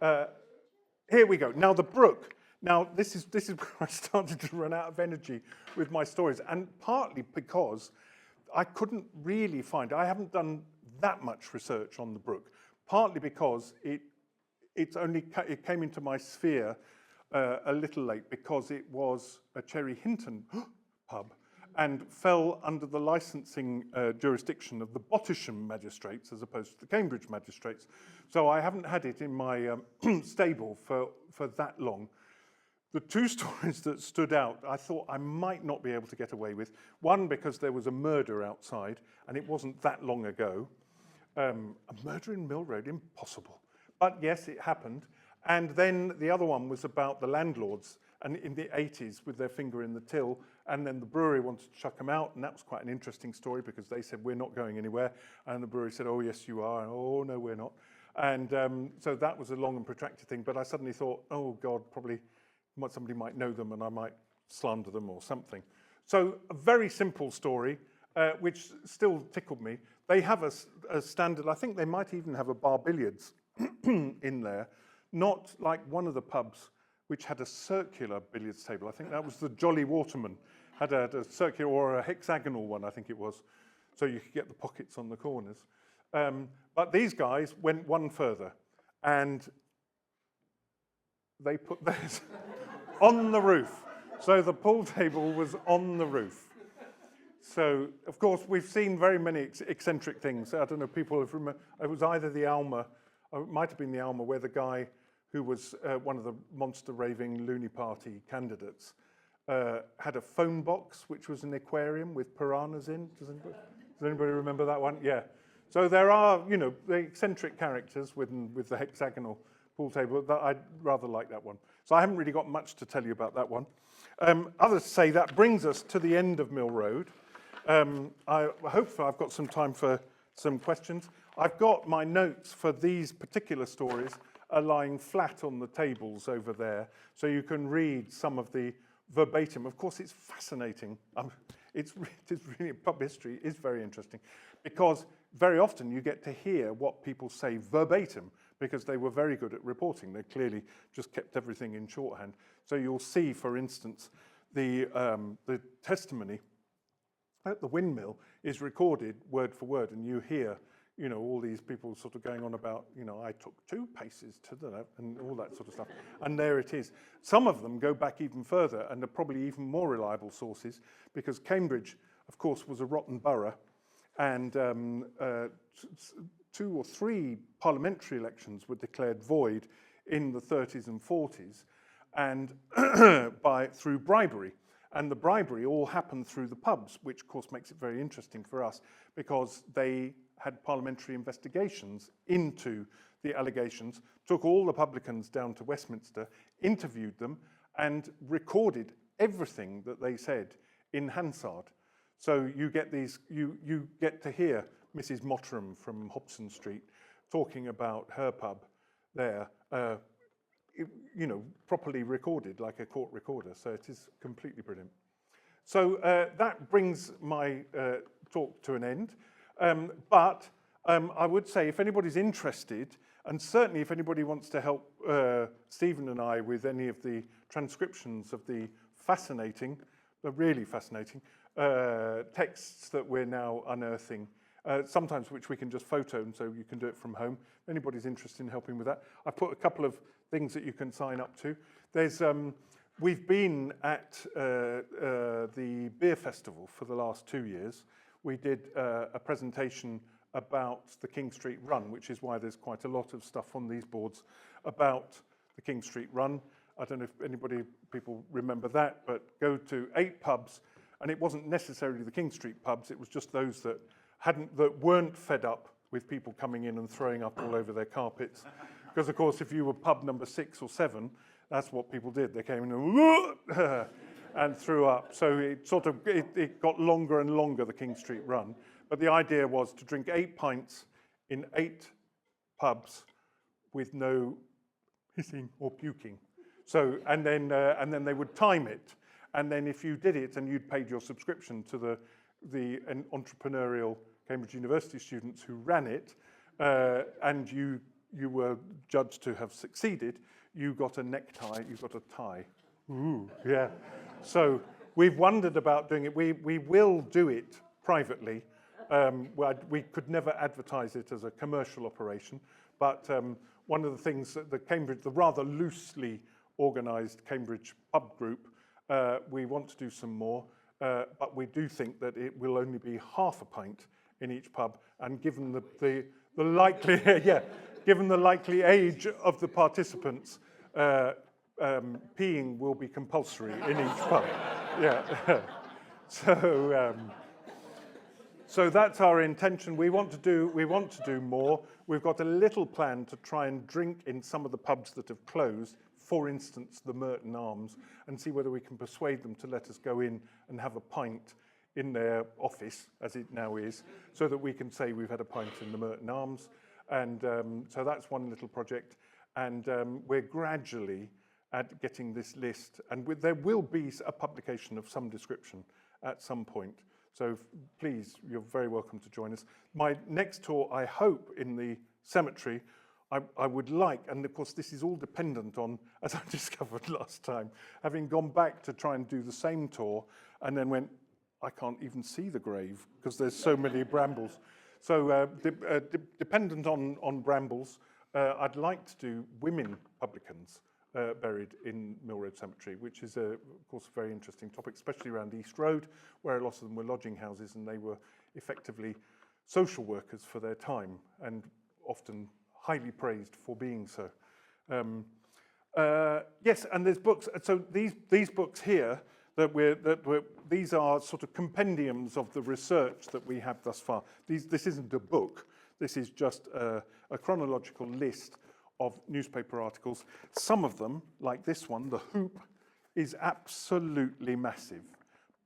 Here we go. Now the brook. Now this is where I started to run out of energy with my stories, and partly because I couldn't really find. I haven't done that much research on the brook. Partly because it came into my sphere a little late because it was a Cherry Hinton pub and fell under the licensing jurisdiction of the Bottisham magistrates as opposed to the Cambridge magistrates. So I haven't had it in my stable for that long. The two stories that stood out, I thought I might not be able to get away with. One, because there was a murder outside, and it wasn't that long ago. A murder in Mill Road, impossible. But yes, it happened. And then the other one was about the landlords and in the 80s with their finger in the till, and then the brewery wanted to chuck them out, and that was quite an interesting story because they said, we're not going anywhere. And the brewery said, oh, yes, you are. And, oh, no, we're not. And so that was a long and protracted thing. But I suddenly thought, oh, God, probably somebody might know them and I might slander them or something. So a very simple story, which still tickled me. They have a standard, I think they might even have a bar billiards in there, not like one of the pubs which had a circular billiards table. I think that was the Jolly Waterman, had a circular or a hexagonal one, I think it was, so you could get the pockets on the corners. But these guys went one further, and they put theirs on the roof. So the pool table was on the roof. So, of course, we've seen very many eccentric things. I don't know, people have remembered, it was either the Alma, or it might have been the Alma, where the guy who was one of the monster raving Looney Party candidates had a phone box, which was an aquarium with piranhas in. Does anybody remember that one? Yeah. So there are, you know, the eccentric characters with the hexagonal pool table. I'd rather like that one. So I haven't really got much to tell you about that one. Others say that brings us to the end of Mill Road. Hopefully I've got some time for some questions. I've got my notes for these particular stories are lying flat on the tables over there, so you can read some of the verbatim. Of course, it's fascinating. It's really, pub history is very interesting because very often you get to hear what people say verbatim because they were very good at reporting. They clearly just kept everything in shorthand. So you'll see, for instance, the testimony at the windmill is recorded word for word, and you hear, you know, all these people sort of going on about, you know, I took 2 paces to the left and all that sort of stuff. And there it is. Some of them go back even further and are probably even more reliable sources because Cambridge, of course, was a rotten borough, and 2 or 3 parliamentary elections were declared void in the 30s and 40s and through bribery. And the bribery all happened through the pubs, which of course makes it very interesting for us because they had parliamentary investigations into the allegations, took all the publicans down to Westminster, interviewed them, and recorded everything that they said in Hansard. So you get these, you get to hear Mrs. Mottram from Hobson Street talking about her pub there, you know, properly recorded like a court recorder. So it is completely brilliant. So that brings my talk to an end. But I would say if anybody's interested, and certainly if anybody wants to help Stephen and I with any of the transcriptions of the fascinating, really fascinating, texts that we're now unearthing, sometimes which we can just photo, and so you can do it from home. If anybody's interested in helping with that, I've put a couple of things that you can sign up to. There's, we've been at the beer festival for the last 2 years. We did a presentation about the King Street Run, which is why there's quite a lot of stuff on these boards about the King Street Run. I don't know if people remember that, but go to 8 pubs, and it wasn't necessarily the King Street pubs, it was just those that weren't fed up with people coming in and throwing up all over their carpets. Because of course, if you were pub number 6 or 7, that's what people did. They came in and threw up. So it sort of, it got longer and longer, the King Street Run. But the idea was to drink 8 pints in 8 pubs with no hissing or puking. So, and then they would time it. And then if you did it and you'd paid your subscription to the entrepreneurial Cambridge University students who ran it, and you were judged to have succeeded, you got a necktie, you got a tie. Ooh, yeah. So we've wondered about doing it. We will do it privately. We could never advertise it as a commercial operation, but one of the things that the rather loosely organised Cambridge pub group, we want to do some more, but we do think that it will only be half a pint in each pub, and given the likely given the likely age of the participants, peeing will be compulsory in each pub. Yeah. So that's our intention. We want to do more. We've got a little plan to try and drink in some of the pubs that have closed, for instance, the Merton Arms, and see whether we can persuade them to let us go in and have a pint in their office, as it now is, so that we can say we've had a pint in the Merton Arms. And so that's one little project. And we're gradually at getting this list. And there will be a publication of some description at some point. So please, you're very welcome to join us. My next tour, I hope, in the cemetery, I would like, and of course this is all dependent on, as I discovered last time, having gone back to try and do the same tour, and then went, I can't even see the grave because there's so many brambles. So dependent on brambles, I'd like to do women publicans buried in Mill Road Cemetery, which is, of course, a very interesting topic, especially around East Road, where a lot of them were lodging houses, and they were effectively social workers for their time, and often highly praised for being so. Yes, and there's books. So these books here, these are sort of compendiums of the research that we have thus far. This isn't a book. This is just a chronological list of newspaper articles. Some of them, like this one, The Hoop, is absolutely massive,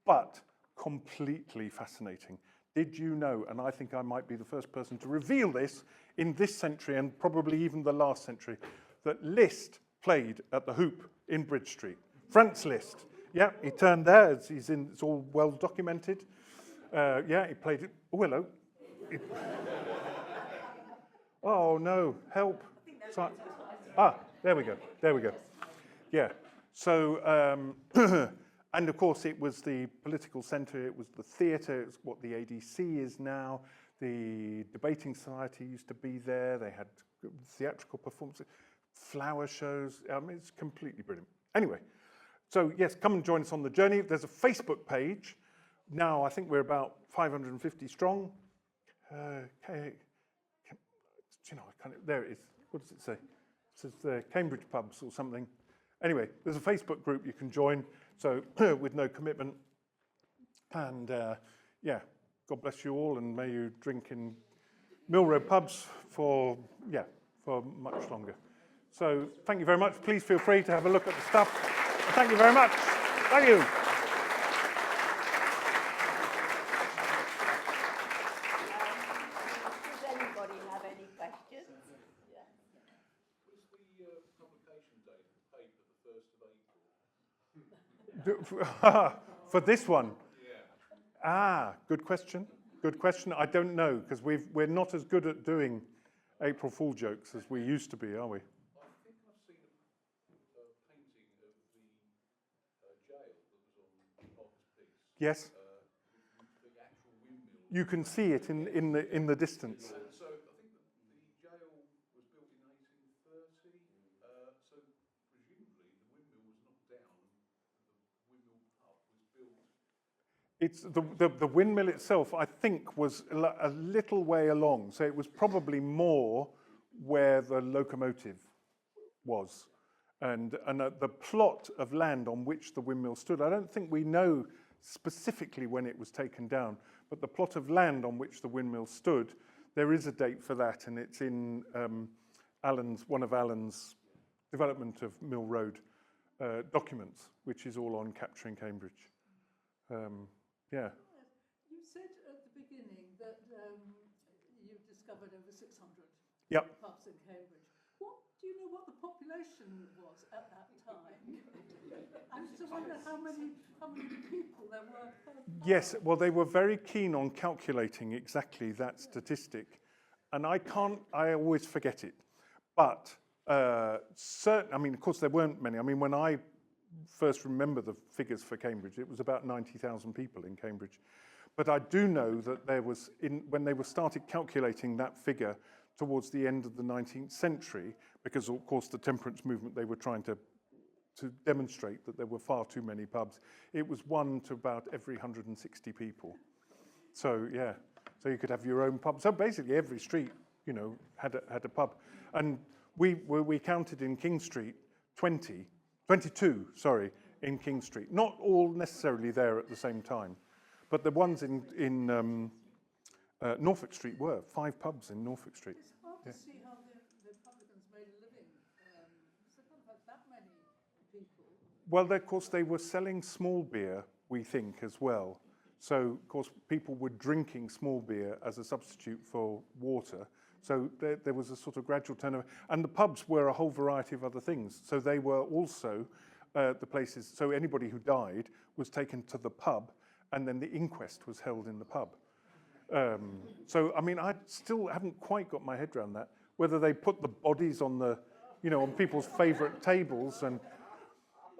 but completely fascinating. Did you know, and I think I might be the first person to reveal this in this century and probably even the last century, that Liszt played at the Hoop in Bridge Street. Franz Liszt. Yeah, he turned there. It's all well documented. Yeah, he played it. Oh, hello. Oh no! Help! There we go. There we go. Yeah. So, and of course, it was the political centre. It was the theatre. It's what the ADC is now. The debating society used to be there. They had theatrical performances, flower shows. It's completely brilliant. Anyway, so yes, come and join us on the journey. There's a Facebook page. Now I think we're about 550 strong. There it is. What does it say? It says Cambridge Pubs or something. Anyway, there's a Facebook group you can join, so with no commitment. And yeah, God bless you all, and may you drink in Mill Road pubs for much longer. So thank you very much. Please feel free to have a look at the stuff. Thank you very much. Thank you. Does anybody have any questions? Yeah. Was the publication date of the paper the 1st of April? For this one? Yeah. Good question. Good question. I don't know, because we're not as good at doing April Fool jokes as we used to be, are we? I think I've seen a painting of the jail that was on Bob's piece. Yes. The actual windmill. You can see it in the distance. And so I think that the jail was built in 1830. So presumably the windmill was knocked down. The windmill pub was built. It's the windmill itself, I think, was a little way along. So it was probably more where the locomotive was. And the plot of land on which the windmill stood, I don't think we know specifically when it was taken down, but the plot of land on which the windmill stood, there is a date for that, and it's in one of Alan's development of Mill Road documents, which is all on capturing Cambridge. Yeah. You said at the beginning that you discovered over 600 Yep. pubs in Cambridge. Do you know what the population was at that time? I just wonder how many people there were per pub. Yes, well, they were very keen on calculating exactly that statistic, and I always forget it. But of course, there weren't many. I mean, when I first remember the figures for Cambridge, it was about 90,000 people in Cambridge. But I do know that there was, when they started calculating that figure towards the end of the 19th century, because of course the temperance movement, they were trying to demonstrate that there were far too many pubs. It was 1 to about every 160 people. So yeah, so you could have your own pub. So basically every street, had a pub. And we counted in King Street 22, in King Street. Not all necessarily there at the same time, but the ones in Norfolk Street were 5 pubs in Norfolk Street. It's hard to see how the publicans made a living. So they don't have that many people. Well, of course, they were selling small beer, we think, as well. So, of course, people were drinking small beer as a substitute for water. So there was a sort of gradual turnover. And the pubs were a whole variety of other things. So they were also the places, so anybody who died was taken to the pub, and then the inquest was held in the pub. So, I mean, I still haven't quite got my head around that. Whether they put the bodies on on people's favourite tables, and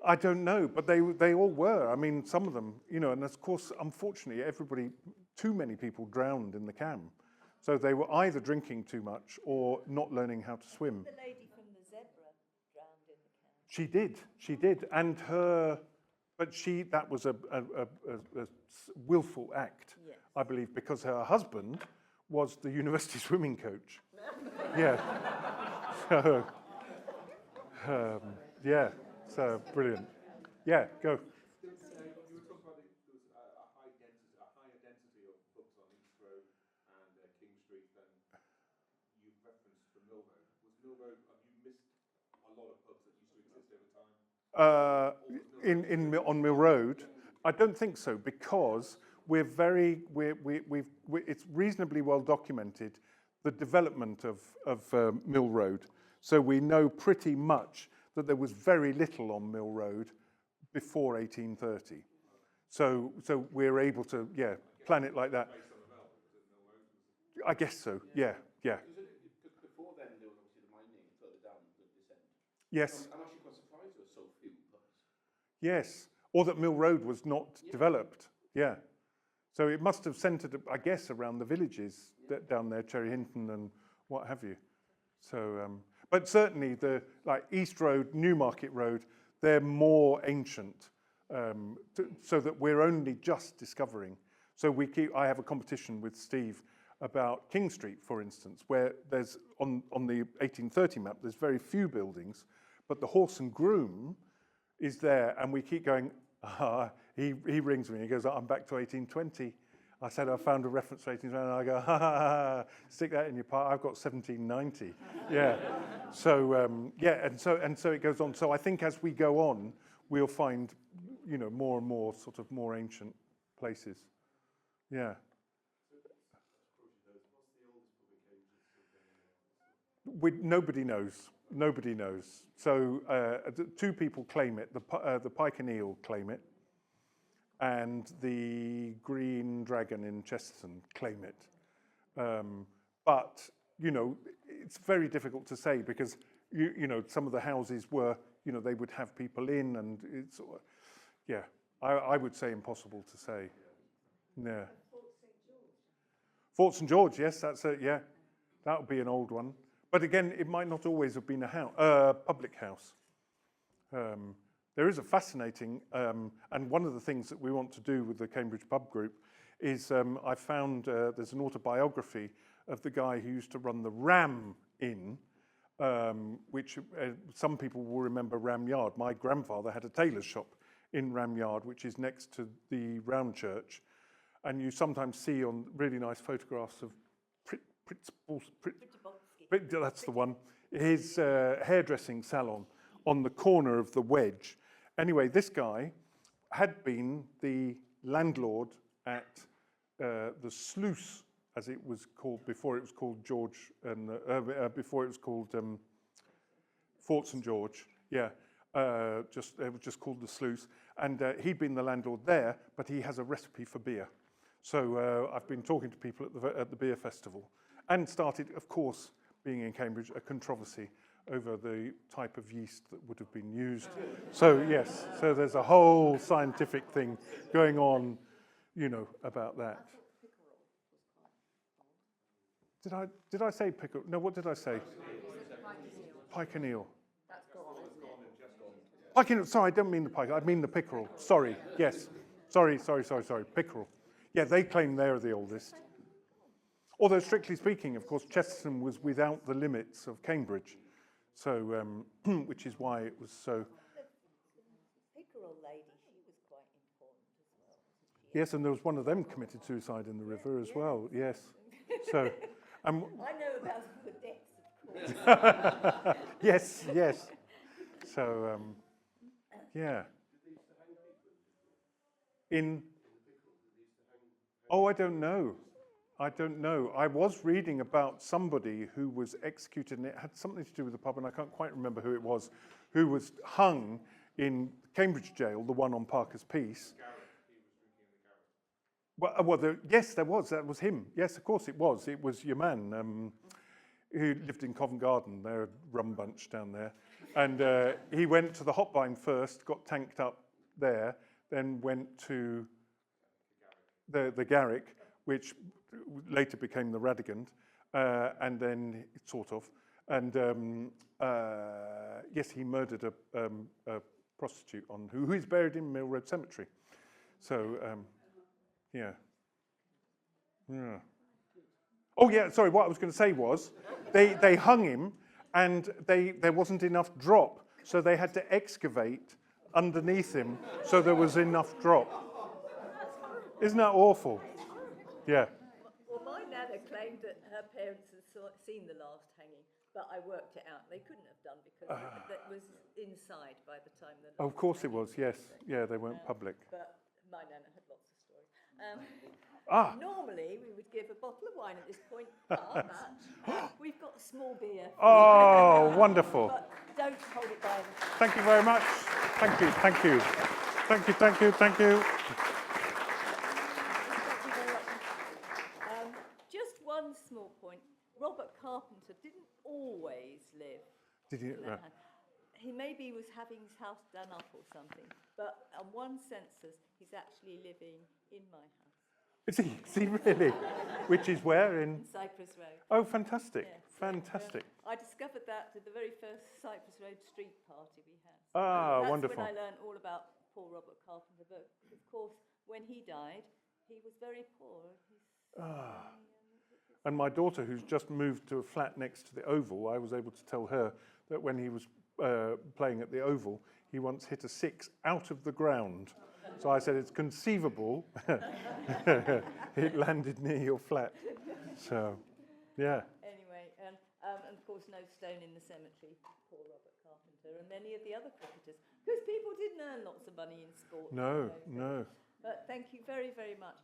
I don't know, but they all were. I mean, some of them, and of course, unfortunately, too many people drowned in the Cam. So they were either drinking too much or not learning how to swim. The lady from the Zebra drowned in the Cam. She did, and that was a willful act, Yes. I believe, because her husband was the university swimming coach. Yeah. So, yeah, so brilliant. Yeah, go. You were talking about there was a higher density of pubs on East Road and King Street than you referenced for Mill Road. Was Mill Road, have you missed a lot of pubs that used to exist over time? On Mill Road, I don't think so, because it's reasonably well documented, the development of Mill Road. So we know pretty much that there was very little on Mill Road before 1830. So we're able to, plan it like that. I guess so, yeah. Because before then, there was obviously the mining further down the descent. Yes. I'm actually quite surprised there were so few pubs. Yes, or that Mill Road was not developed, yeah. So it must have centred, I guess, around the villages down there, Cherry Hinton and what have you. So, but certainly the East Road, Newmarket Road, they're more ancient, so that we're only just discovering. So I have a competition with Steve about King Street, for instance, where there's on the 1830 map, there's very few buildings, but the Horse and Groom is there, and we keep going. He rings me. He goes, "I'm back to 1820." I said, "I found a reference to 1820." And I go, "Ha, stick that in your part. I've got 1790." Yeah. So and so it goes on. So I think as we go on, we'll find, more and more sort of more ancient places. Yeah. Nobody knows. Nobody knows. So two people claim it. The Pike and Eel claim it, and the Green Dragon in Chesterton claim it. But it's very difficult to say because some of the houses were they would have people in, and it's I would say impossible to say. Yeah. Fort St George, yes, that's it. Yeah, that would be an old one. But again, it might not always have been a public house. There is a fascinating, and one of the things that we want to do with the Cambridge Pub Group is I found there's an autobiography of the guy who used to run the Ram Inn, which some people will remember Ram Yard. My grandfather had a tailor's shop in Ram Yard, which is next to the Round Church. And you sometimes see on really nice photographs of that's the one, his hairdressing salon on the corner of the Wedge. Anyway, this guy had been the landlord at the Sluice, as it was called before it was called George, and before it was called Fort St George. Yeah, it was just called the Sluice, and he'd been the landlord there, but he has a recipe for beer. So I've been talking to people at the beer festival, and started, of course, being in Cambridge, a controversy over the type of yeast that would have been used. So yes, so there's a whole scientific thing going on, about that. Did I say pickle? No, what did I say? Pike and Eel. Pike and Eel. Sorry, I don't mean the pike. I mean the pickerel. Sorry. Yes. Sorry. Pickerel. Yeah, they claim they're the oldest. Although, strictly speaking, of course, Chesterton was without the limits of Cambridge, so which is why it was so. The pickerel lady, she was quite important as well. Yes, and there was one of them committed suicide in the river as well. Yes, so. I know about the deaths, of course. Yes. So, yeah. I don't know. I was reading about somebody who was executed, and it had something to do with the pub, and I can't quite remember who it was, who was hung in Cambridge Jail, the one on Parker's Piece. Yes, there was. That was him. Yes, of course it was. It was your man who lived in Covent Garden. They're a rum bunch down there. And he went to the Hotline first, got tanked up there, then went to the Garrick, which later became the Radigund, and then sort of. And yes, he murdered a prostitute who is buried in Mill Road Cemetery. So, yeah. Oh yeah, sorry, what I was going to say was they hung him, and there wasn't enough drop, so they had to excavate underneath him so there was enough drop. Isn't that awful? Yeah. Well, my nana claimed that her parents had seen the last hanging, but I worked it out. They couldn't have done because that was inside by the time the last Of course it hanging was, yes. Yeah, they weren't public. But my nana had lots of stories. Ah. Normally, we would give a bottle of wine at this point. We've got a small beer. Oh, wonderful. But don't hold it by them. Thank you very much. Thank you. Thank you, thank you, thank you. Thank you very much. Just one small point. Robert Carpenter didn't always live Did you? in that house. He maybe was having his house done up or something, but on one census, he's actually living in my house. Is he? Is he really? Which is where in? In Cypress Road. Oh, fantastic, Yeah, so, fantastic. I discovered that at the very first Cypress Road street party we had. Ah, That's wonderful. when I learned all about poor Robert Carpenter. But of course, when he died, he was very poor. And my daughter, who's just moved to a flat next to the Oval, I was able to tell her that when he was playing at the Oval, he once hit a 6 out of the ground. So I said, it's conceivable it landed near your flat. So, yeah. Anyway, and of course, no stone in the cemetery for poor Robert Carpenter and many of the other cricketers, because people didn't earn lots of money in sport. No, you know, so. no. But thank you very, very much.